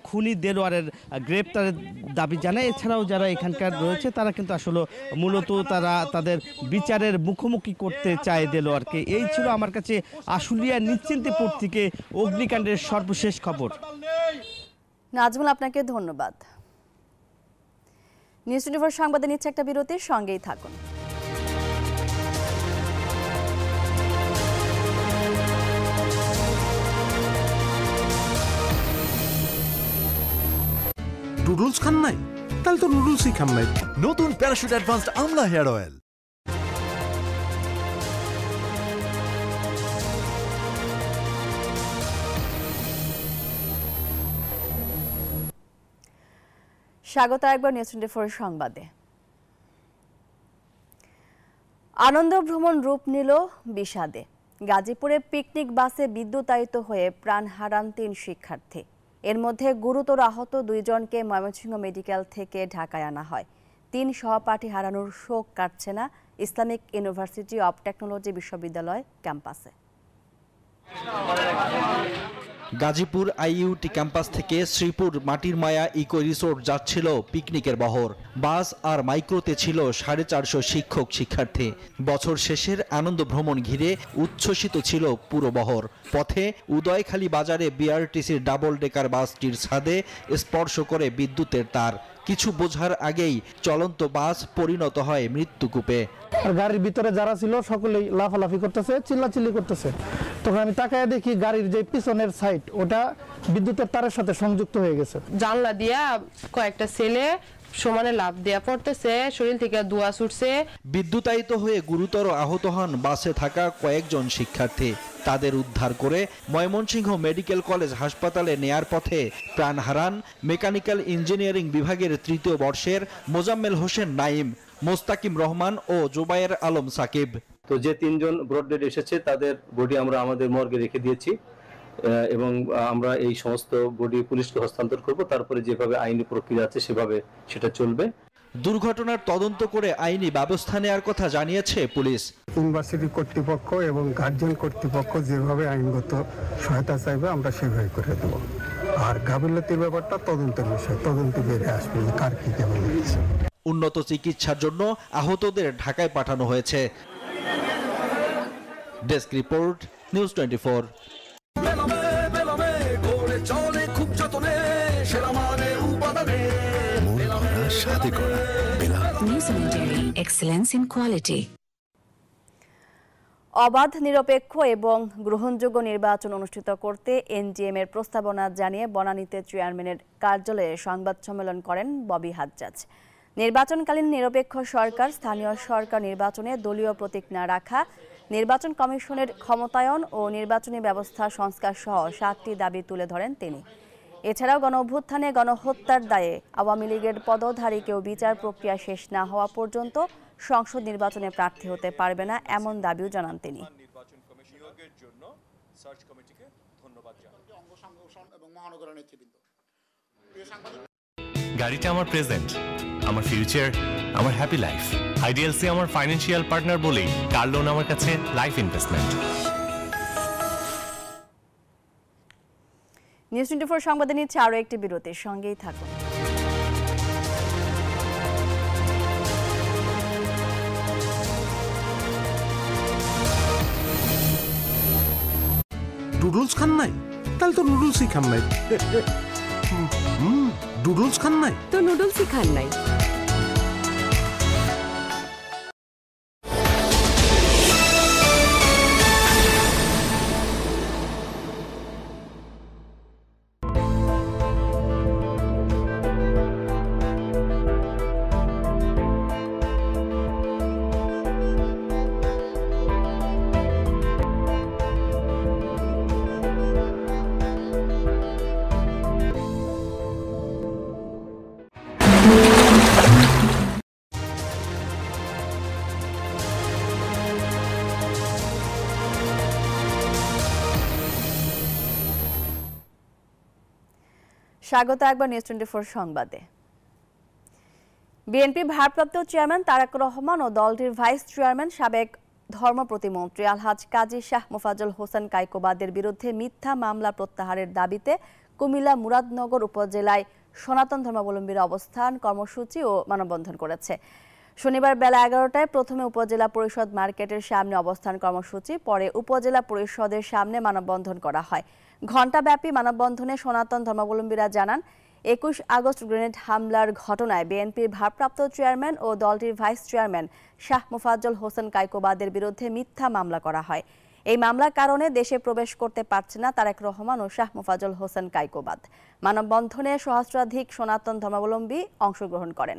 খুনি দেলোয়ারের গ্রেপ্তারের দাবি জানায়। এছাড়াও যারা এখানকার রয়েছে তারা কিন্তু আসলে মূলত তারা তাদের বিচারের মুখোমুখি করতে চায় দেলোয়ারকে। এই ছিল আমার কাছে আশুলিয়া নিশ্চিন্তেপুর থেকে অগ্নিকাণ্ডের সর্বশেষ খবর। নাজমুল, আপনাকে ধন্যবাদ। নিউজ 24 সংবাদে নিচ্ছে একটা বিরতির, সঙ্গেই থাকুন। নুডলস খান নাই? তাহলে তো নুডলসই খান নাই। নতুন প্যারাশুট অ্যাডভান্সড আমলা হেয়ার অয়েল। স্বাগত একবার নিউজ 24 সংবাদে। আনন্দ ভ্রমণ রূপ নিল বিষাদে। গাজীপুরে পিকনিক বাসে বিদ্যুতায়িত হয়ে প্রাণ হারান 3 শিক্ষার্থী। এর মধ্যে গুরুতর আহত 2 জনকে ময়মনসিংহ মেডিকেল থেকে ঢাকায় আনা হয়। 3 সহপাঠী হারানোর শোক কাটছে না ইসলামিক ইউনিভার্সিটি অব টেকনোলজি বিশ্ববিদ্যালয় ক্যাম্পাসে। গাজীপুর আইইউটি ক্যাম্পাস থেকে শ্রীপুর মাটির মায়া ইকো রিসোর্ট যাচ্ছিল পিকনিকের বহর। বাস আর মাইক্রোতে ছিল 450 শিক্ষক শিক্ষার্থী। বছর শেষের আনন্দ ভ্রমণ ঘিরে উচ্ছ্বসিত ছিল পুরো বহর। পথে উদয়খালী বাজারে বিআরটিসির ডাবল ডেকার বাসটির ছাদে স্পর্শ করে বিদ্যুতের তার। কিছু বোঝার আগেই চলন্ত বাস পরিণত হয় মৃত্যুকূপে। আর গাড়ির ভিতরে যারা ছিল সকলেই লাফালাফি করতেছে, চিল্লাচিল্লি করতেছে। তখন আমি তাকায় দেখি গাড়ির যে পিছনের সাইড ওটা বিদ্যুতের তারের সাথে সংযুক্ত হয়ে গেছে। জানলা দিয়া কয়েকটা ছেলে সমানে লাফ দেয়া পড়তেছে, শরীর থেকে ধোঁয়া ছুটছে। বিদ্যুতায়িত হয়ে গুরুতর আহত হন বাসে থাকা কয়েকজন শিক্ষার্থী। তাদের উদ্ধার করে ময়মনসিংহ মেডিকেল কলেজ হাসপাতালে নেয়ার পথে প্রাণ হারান মেকানিক্যাল ইঞ্জিনিয়ারিং বিভাগের 3য় বর্ষের মোজাম্মেল হোসেন নাইম, মোস্তাকিম রহমান ও জোবায়ের আলম সাকিব। তো যে 3 জন ব্রড ডেড এসেছে তাদের বডি আমরা আমাদের মর্গে রেখে দিয়েছি এবং আমরা এই সমস্ত বডি পুলিশকে হস্তান্তর করব। তারপরে যেভাবে আইনি প্রক্রিয়া আছে সেভাবে সেটা চলবে। দুর্ঘটনার তদন্ত করে আইনি ব্যবস্থা নেওয়ার কথা জানিয়েছে পুলিশ। ইউনিভার্সিটি কর্তৃপক্ষ এবং গার্জিয়ান কর্তৃপক্ষ যেভাবে আইনগত সহায়তা চাইবে আমরা সেভাবে করে দেব। আর গাফিলতির ব্যাপারটা তদন্তের বিষয়, তদন্তে বেরিয়ে আসবে কার কি কেমন হয়েছে। উন্নত চিকিৎসার জন্য আহতদের ঢাকায় পাঠানো হয়েছে। Desk report, news 24। অবাধ, নিরপেক্ষ এবং গ্রহণযোগ্য নির্বাচন অনুষ্ঠিত করতে এনজিএম এর প্রস্তাবনা জানিয়ে বনানীতে চেয়ারম্যানের কার্যালয়ে সংবাদ সম্মেলন করেন ববি হাজ্জাজ। নির্বাচনকালীন নিরপেক্ষ সরকার, স্থানীয় সরকার নির্বাচনে দলীয় প্রতীক না রাখা, নির্বাচন কমিশনের ক্ষমতায়ন ও নির্বাচনী ব্যবস্থা সংস্কার সহ 7টি দাবি তুলে ধরেন তিনি। এছাড়াও গণঅভ্যুত্থানে গণহত্যার দায়ে আওয়ামী লীগের পদধারী কেউ বিচার প্রক্রিয়া শেষ না হওয়া পর্যন্ত সংসদ নির্বাচনে প্রার্থী হতে পারবে না, এমন দাবিও জানান তিনি। গাড়িটা আমার প্রেজেন্ট, আমার ফিউচার, আমার হ্যাপি লাইফ। আইডিএলসি আমার ফাইন্যান্সিয়াল পার্টনার বলেই কার লোন আমার কাছে লাইফ ইনভেস্টমেন্ট। নিউজ 24 সংবাদে নিচ্ছে আরও একটি বিরতির, সঙ্গেই থাকুন। নুডলস খান নাই? তাহলে তো নুডলসই খান নাই। নুডলস খান নাই? তো নুডলসই খান নাই। স্বাগত একবার নিউজ 24 সংবাদে। বিএনপি ভারপ্রাপ্ত চেয়ারম্যান তারেক রহমান ও দলটির ভাইস চেয়ারম্যান সাবেক ধর্ম প্রতিমন্ত্রী আলহাজ কাজী শাহ মোফাজ্জল হোসেন কায়কোবাদের বিরুদ্ধে মিথ্যা মামলা প্রত্যাহারের দাবিতে কুমিল্লা মুরাদনগর উপজেলায় সনাতন ধর্মাবলম্বীরা অবস্থান কর্মসূচি ও মানববন্ধন করেছে। শনিবার বেলা 11টায় প্রথমে উপজেলা পরিষদ মার্কেটের সামনে অবস্থান কর্মসূচি, পরে উপজেলা পরিষদের সামনে মানববন্ধন করা হয়। ঘণ্টাব্যাপী মানববন্ধনে সনাতন ধর্মাবলম্বীরা জানান, 21 আগস্ট গ্রেনেড হামলার ঘটনায় বিএনপির ভারপ্রাপ্ত চেয়ারম্যান ও দলটির ভাইস চেয়ারম্যান শাহ মোফাজ্জল হোসেন কায়কোবাদের বিরুদ্ধে মিথ্যা মামলা করা হয়। এই মামলার কারণে দেশে প্রবেশ করতে পারছে না তারেক রহমান ও শাহ মোফাজ্জল হোসেন কায়কোবাদ। মানববন্ধনে সহস্রাধিক সনাতন ধর্মাবলম্বী অংশগ্রহণ করেন।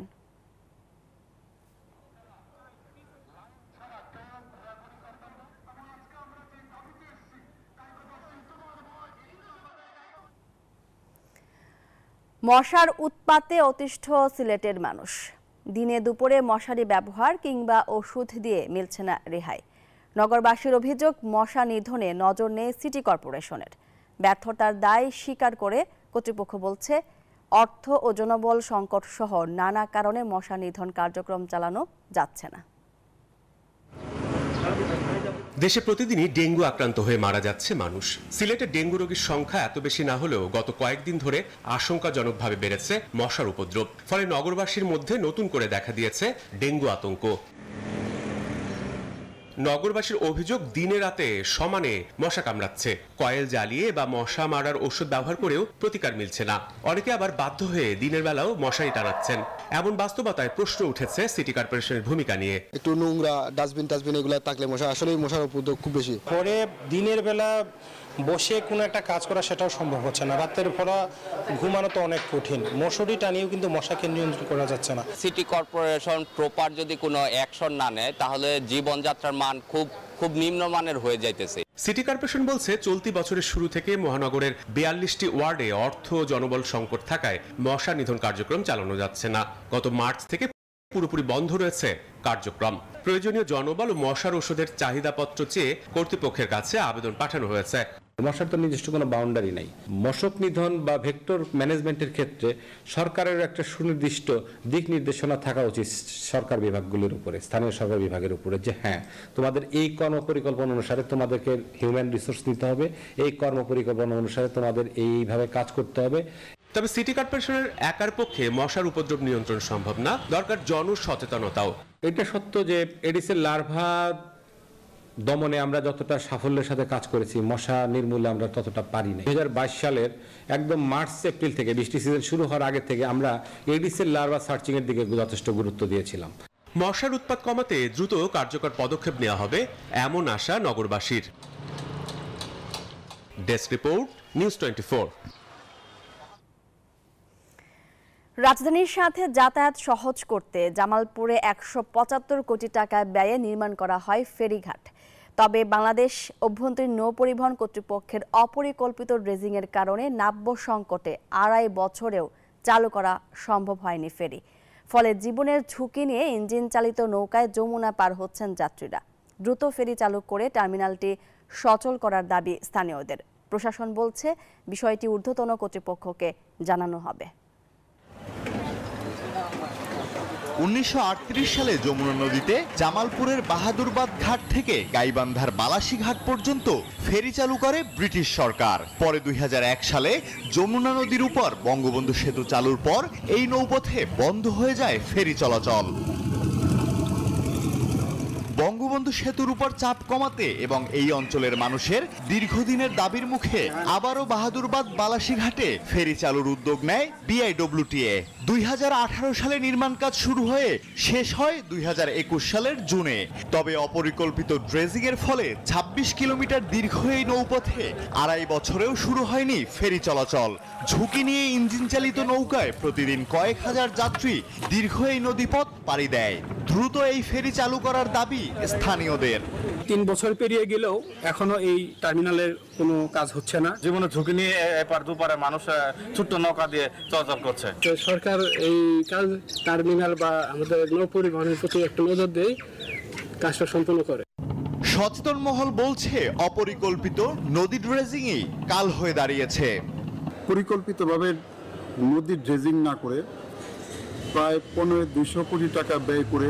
মশার উৎপাতে অতিষ্ঠ সিলেটের মানুষ। দিনে দুপুরে মশারি ব্যবহার কিংবা ওষুধ দিয়ে মিলছে না রেহাই। নগরবাসীর অভিযোগ, মশা নিধনে নজর নেই সিটি কর্পোরেশনের। ব্যর্থতার দায় স্বীকার করে কর্তৃপক্ষ বলছে, অর্থ ও জনবল সংকট সহ নানা কারণে মশা নিধন কার্যক্রম চালানো যাচ্ছে না। দেশে প্রতিদিনই ডেঙ্গু আক্রান্ত হয়ে মারা যাচ্ছে মানুষ। সিলেটে ডেঙ্গু রোগীর সংখ্যা এত বেশি না হলেও গত কয়েকদিন ধরে আশঙ্কাজনকভাবে বেড়েছে মশার উপদ্রব। ফলে নগরবাসীর মধ্যে নতুন করে দেখা দিয়েছে ডেঙ্গু আতঙ্ক। নগরবাসীর অভিযোগ, দিনে রাতে সমানে মশা কামড়াচ্ছে। কয়েল জ্বালিয়ে বা মশা মারার ওষুধ ব্যবহার করেও প্রতিকার মিলছে না। অনেকে আবার বাধ্য হয়ে দিনের বেলাও মশারি টানাচ্ছেন। এমন বাস্তবতায় প্রশ্ন উঠেছে সিটি কর্পোরেশনের ভূমিকা নিয়ে। একটু নোংরা ডাস্টবিন এগুলো থাকলে মশা আসলে মশার উপদ্রব খুব বেশি। পরে দিনের বেলা বসে কোনো একটা কাজ করা সেটাও সম্ভব হচ্ছে না। রাতের পর ঘুমানো তো অনেক কঠিন। মশারি টানিয়েও কিন্তু মশাকে নিয়ন্ত্রণ করা যাচ্ছে না। সিটি কর্পোরেশন প্রপার যদি কোনো অ্যাকশন না নেয় তাহলে জীবনযাত্রার মান খুব নিম্নমানের হয়ে যাইতেছে। সিটি কর্পোরেশন বলছে, চলতি বছরের শুরু থেকে মহানগরের 42টি ওয়ার্ডে অর্থ জনবল সংকট থাকায় মশা নিধন কার্যক্রম চালানো যাচ্ছে না। গত মার্চ থেকে পুরোপুরি বন্ধ রয়েছে কার্যক্রম। প্রয়োজনীয় জনবল ও মশার ওষুধের চাহিদাপত্র চেয়ে কর্তৃপক্ষের কাছে আবেদন পাঠানো হয়েছে। মশার তো নির্দিষ্ট কোনো বাউন্ডারি নাই। মশক নিধন বা ভেক্টর ম্যানেজমেন্টের ক্ষেত্রে সরকারের একটা সুনির্দিষ্ট দিক নির্দেশনা থাকা উচিত সরকার বিভাগগুলোর উপরে, স্থানীয় সরকার বিভাগের উপরে, যে হ্যাঁ, তোমাদের এই কর্মপরিকল্পনা অনুসারে তোমাদেরকে হিউম্যান রিসোর্স নিতে হবে, এই কর্মপরিকল্পনা অনুসারে তোমাদের এইভাবে কাজ করতে হবে। তবে সিটি কর্পোরেশনের একার পক্ষে মশার উপদ্রব নিয়ন্ত্রণ সম্ভব না, দরকার জনসচেতনতাও। এটা সত্য যে এডিসের লার্ভা দমনে আমরা যতটা সাফল্যের সাথে কাজ করেছি, মশা নির্মূলে আমরা ততটা পারিনি। 2022 সালের একদম মার্চ এপ্রিল থেকে বৃষ্টি সিজন শুরু হওয়ার আগে থেকে আমরা এডিসের লার্ভা সার্চিং এর দিকে যথেষ্ট গুরুত্ব দিয়েছিলাম। মশার উৎপাত কমাতে দ্রুত কার্যকর পদক্ষেপ নেওয়া হবে, এমন আশা নগরবাসীর। Desk report, news 24। রাজধানীর সাথে যাতায়াত সহজ করতে জামালপুরে 175 কোটি টাকা ব্যয়ে নির্মাণ করা হয় ফেরিঘাট। তবে বাংলাদেশ অভ্যন্তরীণ নৌ পরিবহন কর্তৃপক্ষের অপরিকল্পিত ড্রেজিংয়ের কারণে নাব্য সংকটে 2.5 বছরেও চালু করা সম্ভব হয়নি ফেরি। ফলে জীবনের ঝুঁকি নিয়ে ইঞ্জিন চালিত নৌকায় যমুনা পার হচ্ছেন যাত্রীরা। দ্রুত ফেরি চালু করে টার্মিনালটি সচল করার দাবি স্থানীয়দের। প্রশাসন বলছে, বিষয়টি ঊর্ধ্বতন কর্তৃপক্ষকে জানানো হবে। 1938 সালে যমুনা নদীতে জামালপুরের বাহাদুরবাদ ঘাট থেকে গাইবান্ধার বালাসী ঘাট পর্যন্ত ফেরি চালু করে ব্রিটিশ সরকার। পরে 2001 সালে যমুনা নদীর উপর বঙ্গবন্ধু সেতু চালুর পর এই নৌপথে বন্ধ হয়ে যায় ফেরি চলাচল। বঙ্গবন্ধু সেতুর উপর চাপ কমাতে এবং এই অঞ্চলের মানুষের দীর্ঘদিনের দাবির মুখে আবারও বাহাদুরবাদ বালাসী ঘাটে ফেরি চালুর উদ্যোগ নেয় বিআইডব্লিউটিএ। 2018 সালে নির্মাণ কাজ শুরু হয়ে শেষ হয় 2021 সালের জুনে। তবে অপরিকল্পিত ড্রেজিং এর ফলে 26 কিলোমিটার দীর্ঘ এই নৌপথে 2.5 বছরেও শুরু হয়নি ফেরি চলাচল। ঝুঁকি নিয়ে ইঞ্জিন চালিত নৌকায় প্রতিদিন কয়েক হাজার যাত্রী দীর্ঘ এই নদীপথ পাড়ি দেয়। দ্রুত এই ফেরি চালু করার দাবি স্থানীয়দের। 3 বছর পেরিয়ে গেলেও এখনো এই টার্মিনালের কোনো কাজ হচ্ছে না। জীবনে ঝুঁকি নিয়ে এপার দুপারে মানুষ ছোট্ট নৌকা দিয়ে চলাচল করছে। তো সরকার এই কাজ টার্মিনাল বা আমাদের নৌ পরিবহনের প্রতি একটু নজর দেয়, কাজটা সম্পন্ন করে। সচেতন মহল বলছে, অপরিকল্পিত নদী ড্রেজিংই কাল হয়ে দাঁড়িয়েছে। পরিকল্পিতভাবে নদী ড্রেজিং না করে প্রায় 1500 কোটি টাকা ব্যয় করে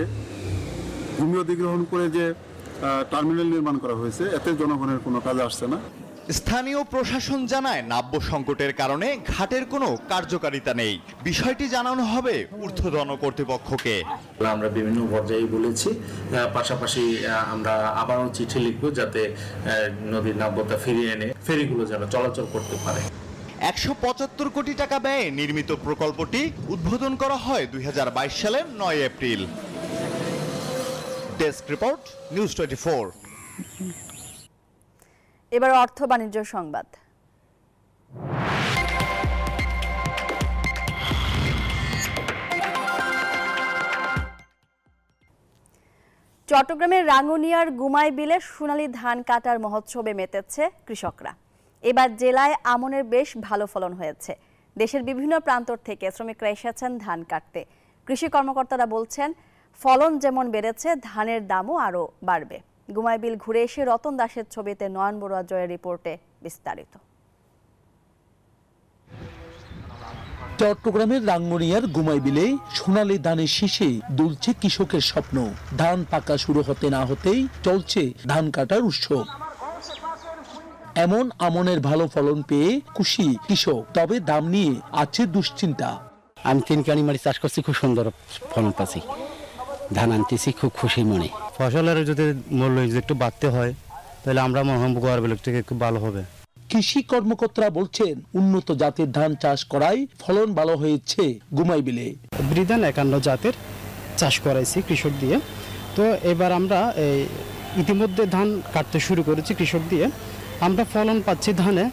ভূমি অধিগ্রহণ করে যে টার্মিনাল নির্মাণ করা হয়েছে, এতে জনগণের কোনো কাজে আসছে না। স্থানীয় প্রশাসন জানায়, নাব্য সংকটের কারণে ঘাটের কোনো কার্যকারিতা নেই। বিষয়টি জানানো হবে ঊর্ধ্বতন কর্তৃপক্ষকে। আমরা বিভিন্ন পর্যায়ে বলেছি, পাশাপাশি আমরা আবারও চিঠি লিখব যাতে নদীর নাব্যতা ফিরিয়ে এনে ফেরিগুলো যেন চলাচল করতে পারে। 175 কোটি টাকা ব্যয়ে নির্মিত প্রকল্পটি উদ্বোধন করা হয় 2022 সালের 9 এপ্রিল। Desk report, news 24। এবার অর্থ বাণিজ্য সংবাদ। চট্টগ্রামের রাঙ্গুনিয়ার গুমাই বিলে সোনালী ধান কাটার মহোৎসবে মেতেছে কৃষকরা। এবার জেলায় আমনের বেশ ভালো ফলন হয়েছে। দেশের বিভিন্ন প্রান্ত থেকে শ্রমিকরা এসেছেন ধান কাটতে। কৃষি কর্মকর্তারা বলছেন, ফলন যেমন বেড়েছে ধানের দামও আরও বাড়বে। গুমাই বিল ঘুরে এসে রতন দাসের ছবিতে নয়ন বড়ুয়া জয়ের রিপোর্টে বিস্তারিত। চট্টগ্রামের রাঙ্গুনিয়ার গুমাই বিলে সোনালী ধানের শীষে দুলছে কৃষকের স্বপ্ন। ধান পাকা শুরু হতে না হতেই চলছে ধান কাটার উৎসব। এমন আমনের ভালো ফলন পেয়ে খুশি কৃষক, তবে দাম নিয়ে আছে দুশ্চিন্তা। আমি 3 কানি মারি চাষ করছি, খুব সুন্দর ফলন পাচ্ছি, ধান আনতেছি খুব খুশি মনে। ফসলের যদি মূল্য একটু বাড়তে হয় তাহলে আমরা মনে হয় গড়বেল থেকে খুব ভালো হবে। কৃষি কর্মকর্তারা বলছেন, উন্নত জাতের ধান চাষ করায় ফলন ভালো হয়েছে গুমাই বিলে। ব্রিধান 51 জাতের চাষ করাইছি কৃষক দিয়ে। তো এবার আমরা ইতিমধ্যে ধান কাটতে শুরু করেছি কৃষক দিয়ে। আমরা ফলন পাচ্ছি ধানে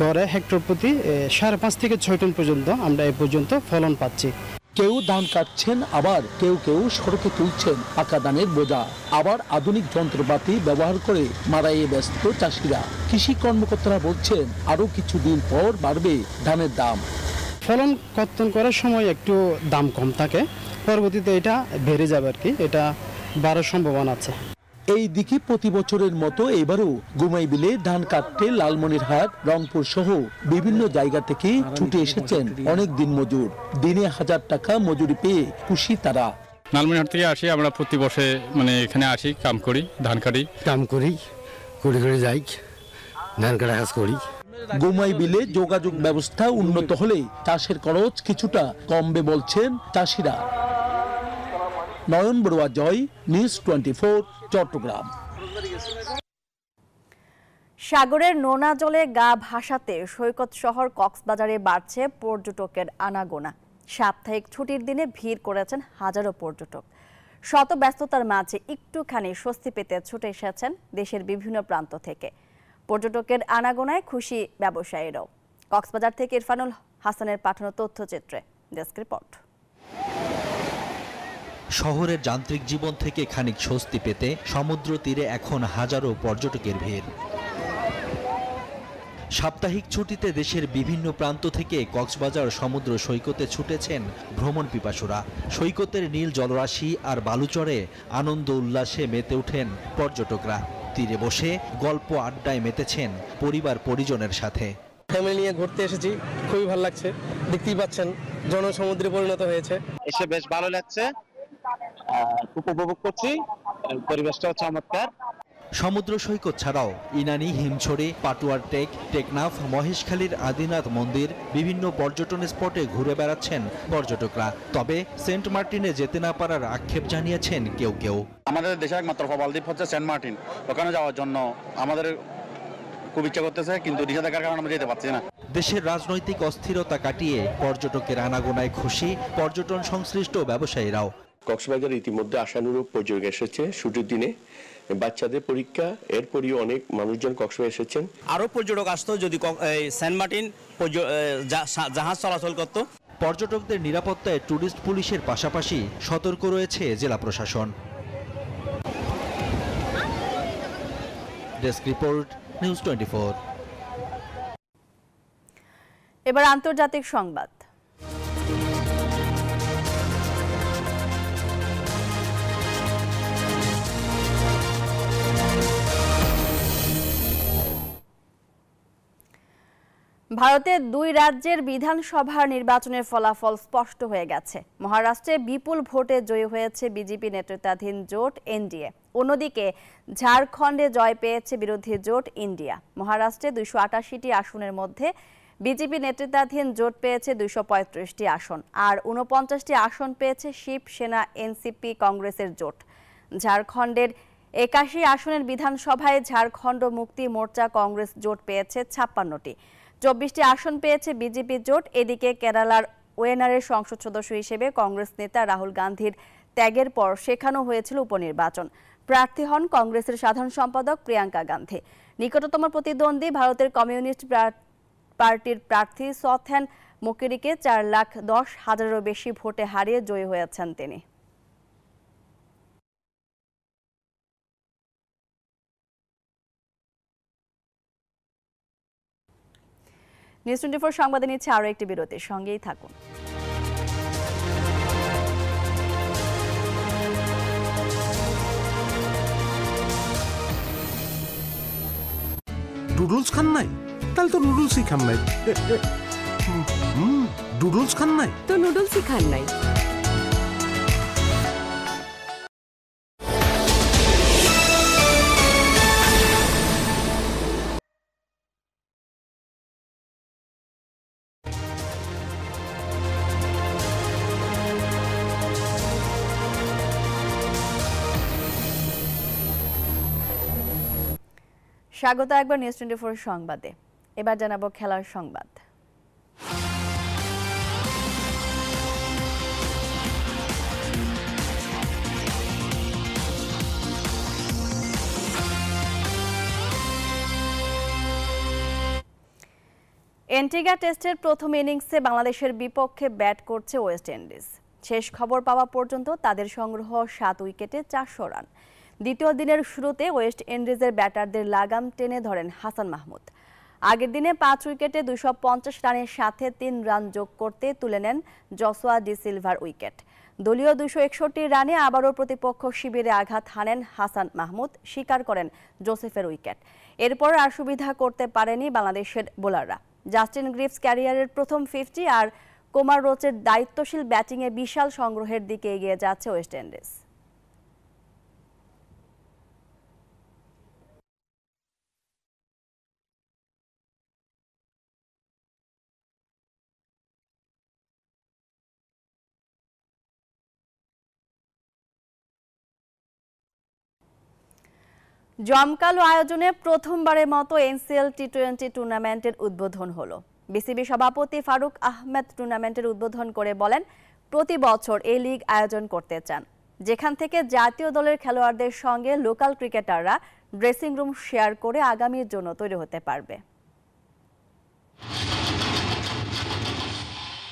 গড়ে হেক্টর প্রতি 5.5 থেকে 6 টন পর্যন্ত আমরা এ পর্যন্ত ফলন পাচ্ছি। কেউ ধান কাটছেন, আবার কেউ কেউ সড়কে তুলছেন পাকা ধানের বোঝা। আবার আধুনিক যন্ত্রপাতি ব্যবহার করে মাড়াইয়ে ব্যস্ত চাষিরা। কৃষি কর্মকর্তারা বলছেন, আরো কিছুদিন পর বাড়বে ধানের দাম। ফলন কর্তন করার সময় একটু দাম কম থাকে, পরবর্তীতে এটা বেড়ে যাবে আর কি, এটা বাড়ার সম্ভাবনা আছে। এই দিকে প্রতি বছরের মতো এবারও গুমাই বিলে ধান কাটতে লালমনিরহাট, রংপুর সহ বিভিন্ন জায়গা থেকে ছুটে এসেছেন অনেক দিন মজুর। দিনে 1000 টাকা মজুরি পেয়ে খুশি তারা। লালমনিরহাট থেকে আসি আমরা, প্রতি বছর এখানে আসি, কাম করি, ধান কাটি, করে যাই, ধান কাটা কাজ করি। গুমাই বিলে যোগাযোগ ব্যবস্থা উন্নত হলে চাষের খরচ কিছুটা কমবে বলছেন চাষিরা। নয়ন বড়ুয়া জয়, নিউজ 24, চট্টগ্রাম। সাগরের নোনা জলে গা ভাসাতে সৈকত শহর কক্সবাজারে বাড়ছে পর্যটকের আনাগোনা। সাপ্তাহিক ছুটির দিনে ভিড় করেছেন হাজারো পর্যটক। শত ব্যস্ততার মাঝে একটুখানি স্বস্তি পেতে ছুটে এসেছেন দেশের বিভিন্ন প্রান্ত থেকে। পর্যটকের আনাগোনায় খুশি ব্যবসায়ীরাও। কক্সবাজার থেকে ইরফানুল হাসানের পাঠানো তথ্যচিত্রে ডেস্ক রিপোর্ট। শহরের যান্ত্রিক জীবন থেকে খানিক স্বস্তি পেতে সমুদ্র তীরে এখন হাজারো পর্যটকের ভিড়। সাপ্তাহিক ছুটিতে দেশের বিভিন্ন প্রান্ত থেকে কক্সবাজার সমুদ্র সৈকতে ছুটেছেন ভ্রমণ পিপাসুরা। সৈকতের নীল জলরাশি আর বালুচরে আনন্দ উল্লাসে মেতে ওঠেন পর্যটকরা। তীরে বসে গল্প আড্ডায় মেতেছেন পরিবার পরিজনের সাথে। ফ্যামিলি নিয়ে ঘুরতে এসেছি, খুবই ভালো লাগছে। দেখতেই পাচ্ছেন জনসমুদ্রে পরিণত হয়েছে, এসে বেশ ভালো লাগছে, খুব উপভোগ করছি, পরিবেশটাও চমৎকার। সমুদ্র সৈকত ছাড়াও ইনানি, হিমছড়ি, পাটুয়ার টেক, টেকনাফ, মহেশখালীর আদিনাথ মন্দির, বিভিন্ন পর্যটন স্পটে ঘুরে বেড়াচ্ছেন পর্যটকরা। তবে সেন্ট মার্টিনে যেতে না পারার আক্ষেপ জানিয়েছেন কেউ কেউ। আমাদের দেশের একমাত্র প্রবাল দ্বীপ হচ্ছে সেন্ট মার্টিন, ওখানে যাওয়ার জন্য আমাদের খুব ইচ্ছা করতেছে, কিন্তু নিষেধাজ্ঞার কারণে আমরা যেতে পারছি না। দেশের রাজনৈতিক অস্থিরতা কাটিয়ে পর্যটকের আনাগোনায় খুশি পর্যটন সংশ্লিষ্ট ব্যবসায়ীরাও। কক্সবাজারে ইতিমধ্যে আশানুরূপ পর্যটক এসেছে ছুটির দিনে, বাচ্চাদের পরীক্ষা, এরপরই অনেক মানুষজন কক্সবাজার এসেছেন। আরো পর্যটক আসতো যদি সেন্ট মার্টিন জাহাজ চলাচল করত। পর্যটকদের নিরাপত্তায় টুরিস্ট পুলিশের পাশাপাশি সতর্ক রয়েছে জেলা প্রশাসন। Desk report, news 24। এবার আন্তর্জাতিক সংবাদ। ভারতের 2 রাজ্যের বিধানসভা নির্বাচনের ফলাফল স্পষ্ট হয়ে গেছে। মহারাষ্ট্রে বিপুল ভোটে জয়ী হয়েছে বিজেপি নেতৃত্বাধীন জোট এনডিএ। অন্যদিকে ঝাড়খণ্ডে জয় পেয়েছে বিরোধী জোট ইন্ডিয়া। মহারাষ্ট্রে 288টি আসনের মধ্যে বিজেপি নেতৃত্বাধীন জোট পেয়েছে 235টি আসন, আর 49টি আসন পেয়েছে শিবসেনা এনসিপি কংগ্রেসের জোট। ঝাড়খণ্ডের 81 আসনের বিধানসভায় ঝাড়খণ্ড মুক্তি মোর্চা কংগ্রেস জোট পেয়েছে 56টি। 24টি আসন পেয়েছে বিজেপি জোট। এদিকে কেরালার ওয়েনারের সংসদ সদস্য হিসেবে কংগ্রেস নেতা রাহুল গান্ধীর ত্যাগের পর সেখানেও হয়েছিল উপনির্বাচন। প্রার্থী হন কংগ্রেসের সাধারণ সম্পাদক প্রিয়াঙ্কা গান্ধী। নিকটতম প্রতিদ্বন্দ্বী ভারতের কমিউনিস্ট পার্টির প্রার্থী সথেন মুকেরিকে 4,10,000-এরও বেশি ভোটে হারিয়ে জয়ী হয়েছেন তিনি। নিউজ 24 সংবাদে নিচ্ছে আরও একটি বিরতির, সঙ্গেই থাকুন। নুডলস খান নাই? তাহলে তো নুডলসই খান নাই। নুডলস খান নাই তো নুডলসই খান নাই। স্বাগত একবার নিউজ 24 সংবাদে। এবার জানাবো খেলার সংবাদ। এন্টিগা টেস্টের প্রথম ইনিংসে বাংলাদেশের বিপক্ষে ব্যাট করছে ওয়েস্ট ইন্ডিজ। শেষ খবর পাওয়া পর্যন্ত তাদের সংগ্রহ 7 উইকেটে 400 রান। দ্বিতীয় দিনের শুরুতে ওয়েস্ট ইন্ডিজের ব্যাটারদের লাগাম টেনে ধরেন হাসান মাহমুদ। আগের দিনে 5 উইকেটে 250 রানের সাথে 3 রান যোগ করতে তুলে নেন জসোয়া ডি সিলভার উইকেট। দলীয় 261 রানে আবারও প্রতিপক্ষ শিবিরে আঘাত হানেন হাসান মাহমুদ, স্বীকার করেন জোসেফের উইকেট। এরপর আর সুবিধা করতে পারেনি বাংলাদেশের বোলাররা। জাস্টিন গ্রিভস ক্যারিয়ারের প্রথম 50 আর কুমার রোচের দায়িত্বশীল ব্যাটিংয়ে বিশাল সংগ্রহের দিকে এগিয়ে যাচ্ছে ওয়েস্ট ইন্ডিজ। জমকালো আয়োজনে প্রথমবারের মতো এনসিএল টি-20 টুর্নামেন্টের উদ্বোধন হলো। বিসিবি সভাপতি ফারুক আহমেদ টুর্নামেন্টের উদ্বোধন করে বলেন, প্রতি বছর এই লিগ আয়োজন করতে চান, যেখান থেকে জাতীয় দলের খেলোয়াড়দের সঙ্গে লোকাল ক্রিকেটাররা ড্রেসিং রুম শেয়ার করে আগামীর জন্য তৈরি হতে পারবে।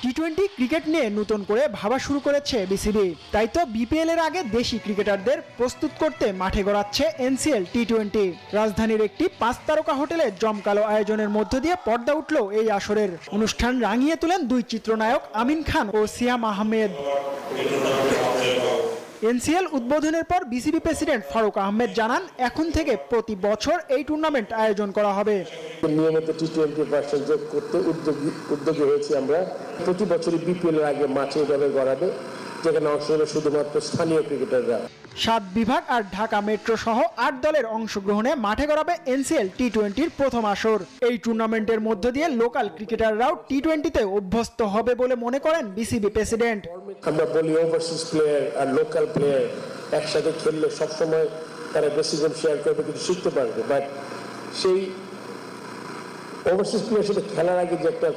টি-20 ক্রিকেট নিয়ে নতুন করে ভাবা শুরু করেছে বিসিবি। তাই তো বিপিএল এর আগে দেশি ক্রিকেটারদের প্রস্তুত করতে মাঠে গড়াচ্ছে এনসিএল টি-20। রাজধানীর একটি 5 তারকা হোটেলে জমকালো আয়োজনের মধ্য দিয়ে পর্দা উঠল এই আসরের। অনুষ্ঠান রাঙিয়ে তুলেন 2 চিত্রনায়ক আমিন খান ও সিয়াম আহমেদ। এনসিএল উদ্বোধনের পর বিসিবি প্রেসিডেন্ট ফারুক আহমেদ জানান, এখন থেকে প্রতি বছর এই টুর্নামেন্ট আয়োজন করা হবে। নিয়মিত টি-20 ভার্সন যোগ করতে উদ্যোগী হয়েছি আমরা। প্রতি বছরই বিপিএল এর আগে মাঠে এভাবে গড়াবে, যেখানে অংশ নেবে শুধুমাত্র স্থানীয় ক্রিকেটাররা। 7 বিভাগ আর ঢাকা মেট্রো সহ 8 দলের অংশগ্রহণে মাঠে গড়াবে এনসিএল টি-20-র প্রথম আসর। এই টুর্নামেন্টের মধ্য দিয়ে লোকাল ক্রিকেটাররাও টি-20-তে অভ্যস্ত হবে বলে মনে করেন বিসিবি প্রেসিডেন্ট। আমরা বলি ওভারসিজ প্লেয়ার আর লোকাল প্লেয়ার একসাথে খেললে সবসময় তারা ড্রেসিং রুম শেয়ার করবে, কিন্তু শিখতে পারবে। বাট সেই ওভারসিজ প্লেয়ার সাথে খেলার আগে যে একটা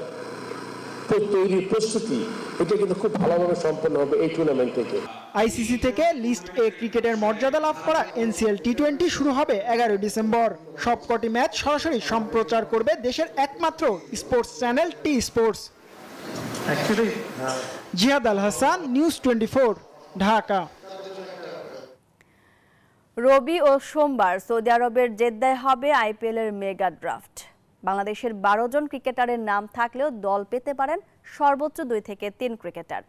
তৈরি প্রস্তুতি, এটা কিন্তু খুব ভালোভাবে সম্পন্ন হবে এই টুর্নামেন্ট থেকে। আইসিসি থেকে লিস্ট এ ক্রিকেটের মর্যাদা লাভ করা এনসিএল টি-20 শুরু হবে 11 ডিসেম্বর। সবকটি ম্যাচ সরাসরি সম্প্রচার করবে দেশের একমাত্র স্পোর্টস চ্যানেল টি স্পোর্টস। জিহাদ আল হাসান, নিউজ 24, ঢাকা। রবি ও সোমবার সৌদি আরবের জেদ্দায় হবে আইপিএলের মেগা ড্রাফট। বাংলাদেশের 12 জন ক্রিকেটারের নাম থাকলেও দল পেতে পারেন সর্বোচ্চ 2 থেকে 3 ক্রিকেটার।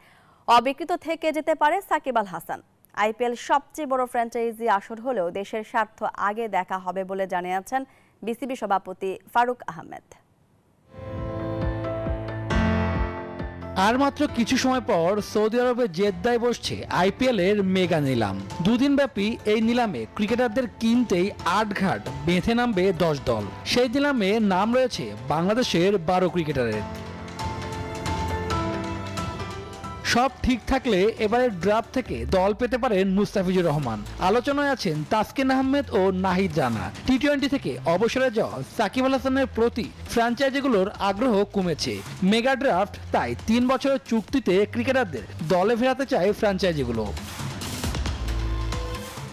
অবিকৃত থেকে যেতে পারে সাকিব আল হাসান। আইপিএল সবচেয়ে বড় ফ্র্যাঞ্চাইজি আসর হলেও দেশের স্বার্থ আগে দেখা হবে বলে জানিয়েছেন বিসিবি সভাপতি ফারুক আহমেদ। আর মাত্র কিছু সময় পর সৌদি আরবের জেদ্দায় বসছে আইপিএল এর মেগা নিলাম। 2 দিন ব্যাপী এই নিলামে ক্রিকেটারদের কিনতেই আটঘাট বেঁধে নামবে 10 দল। সেই নিলামে নাম রয়েছে বাংলাদেশের 12 ক্রিকেটারের। সব ঠিক থাকলে এবারের ড্রাফট থেকে দল পেতে পারেন মুস্তাফিজুর রহমান। আলোচনায় আছেন তাসকিন আহমেদ ও নাহিদ রানা। টি-20 থেকে অবসরে যাওয়া সাকিব আল হাসানের প্রতি ফ্র্যাঞ্চাইজিগুলোর আগ্রহ কমেছে। মেগা ড্রাফট তাই 3 বছরের চুক্তিতে ক্রিকেটারদের দলে ফেরাতে চায় ফ্র্যাঞ্চাইজিগুলো।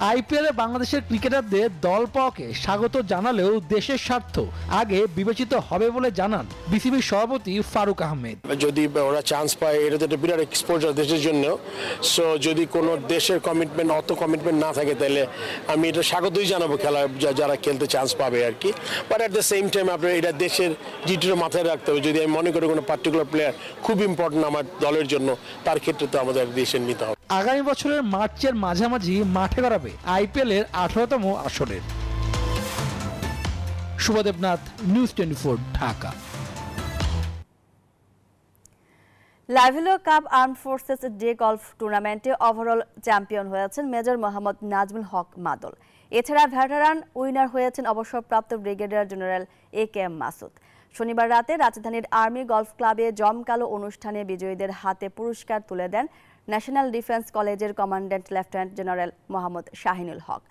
আইপিএলে বাংলাদেশের ক্রিকেটারদের দল পাওয়াকে স্বাগত জানালেও দেশের স্বার্থ আগে বিবেচিত হবে বলে জানান বিসিবির সভাপতি ফারুক আহমেদ। যদি ওরা চান্স পায় এটা তো একটা বিরাট এক্সপোজার দেশের জন্য। সো যদি কোনো দেশের কমিটমেন্ট না থাকে তাহলে আমি এটা স্বাগতই জানাবো খেলা যারা খেলতে চান্স পাবে আর কি। But at the same time আপনার এটা দেশের জিটিটা মাথায় রাখতে হবে। যদি আমি মনে করি কোনো পার্টিকুলার প্লেয়ার খুব ইম্পর্টেন্ট আমার দলের জন্য, তার ক্ষেত্রে তো আমাদের দেশের নিতে হবে। আগামী বছরের মার্চের মাঝামাঝি মাঠে গড়াবে আইপিএলের 18তম আসরের। শুভদেবনাথ, নিউজ 24, ঢাকা। লাভিলো cup arm forces day golf টুর্নামেন্টে ওভারঅল চ্যাম্পিয়ন হয়েছেন মেজর মোহাম্মদ নাজমুল হক মাদল। এছাড়া ভেটারান উইনার হয়েছেন অবসরপ্রাপ্ত ব্রিগেডিয়ার জেনারেল AKM মাসুদ। শনিবার রাতে রাজধানীর আর্মি গলফ ক্লাবে জমকালো অনুষ্ঠানে বিজয়ীদের হাতে পুরস্কার তুলে দেন ন্যাশনাল ডিফেন্স কলেজের commandant lieutenant general Mohammad Shahinul Haque,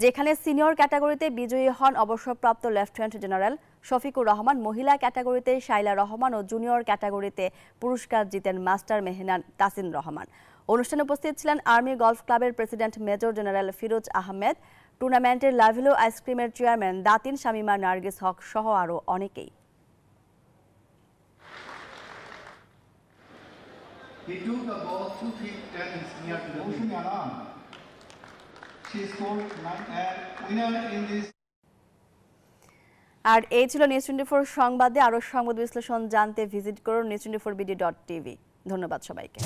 যেখানে সিনিয়র ক্যাটাগরিতে বিজয়ী হন অবসরপ্রাপ্ত লেফটেন্যান্ট জেনারেল শফিকুর রহমান, মহিলা ক্যাটাগরিতে শাইলা রহমান ও জুনিয়র ক্যাটাগরিতে পুরস্কার জিতেন মাস্টার মেহনান তাসিন রহমান। অনুষ্ঠানে উপস্থিত ছিলেন আর্মি গলফ ক্লাবের president major general Firoz Ahmed, টুর্নামেন্টের লাভিলো আইসক্রিমের চেয়ারম্যান দাতিন শামিমা নার্গিস হক সহ আরও অনেকেই। He took the ball 2 feet 10 inches near to the pin. She scored 9 and winner in this. আর এই ছিল নিউজ 24 সংবাদে। আরও সংবাদ বিশ্লেষণ জানতে ভিজিট করুন news24bd.tv। ধন্যবাদ সবাইকে।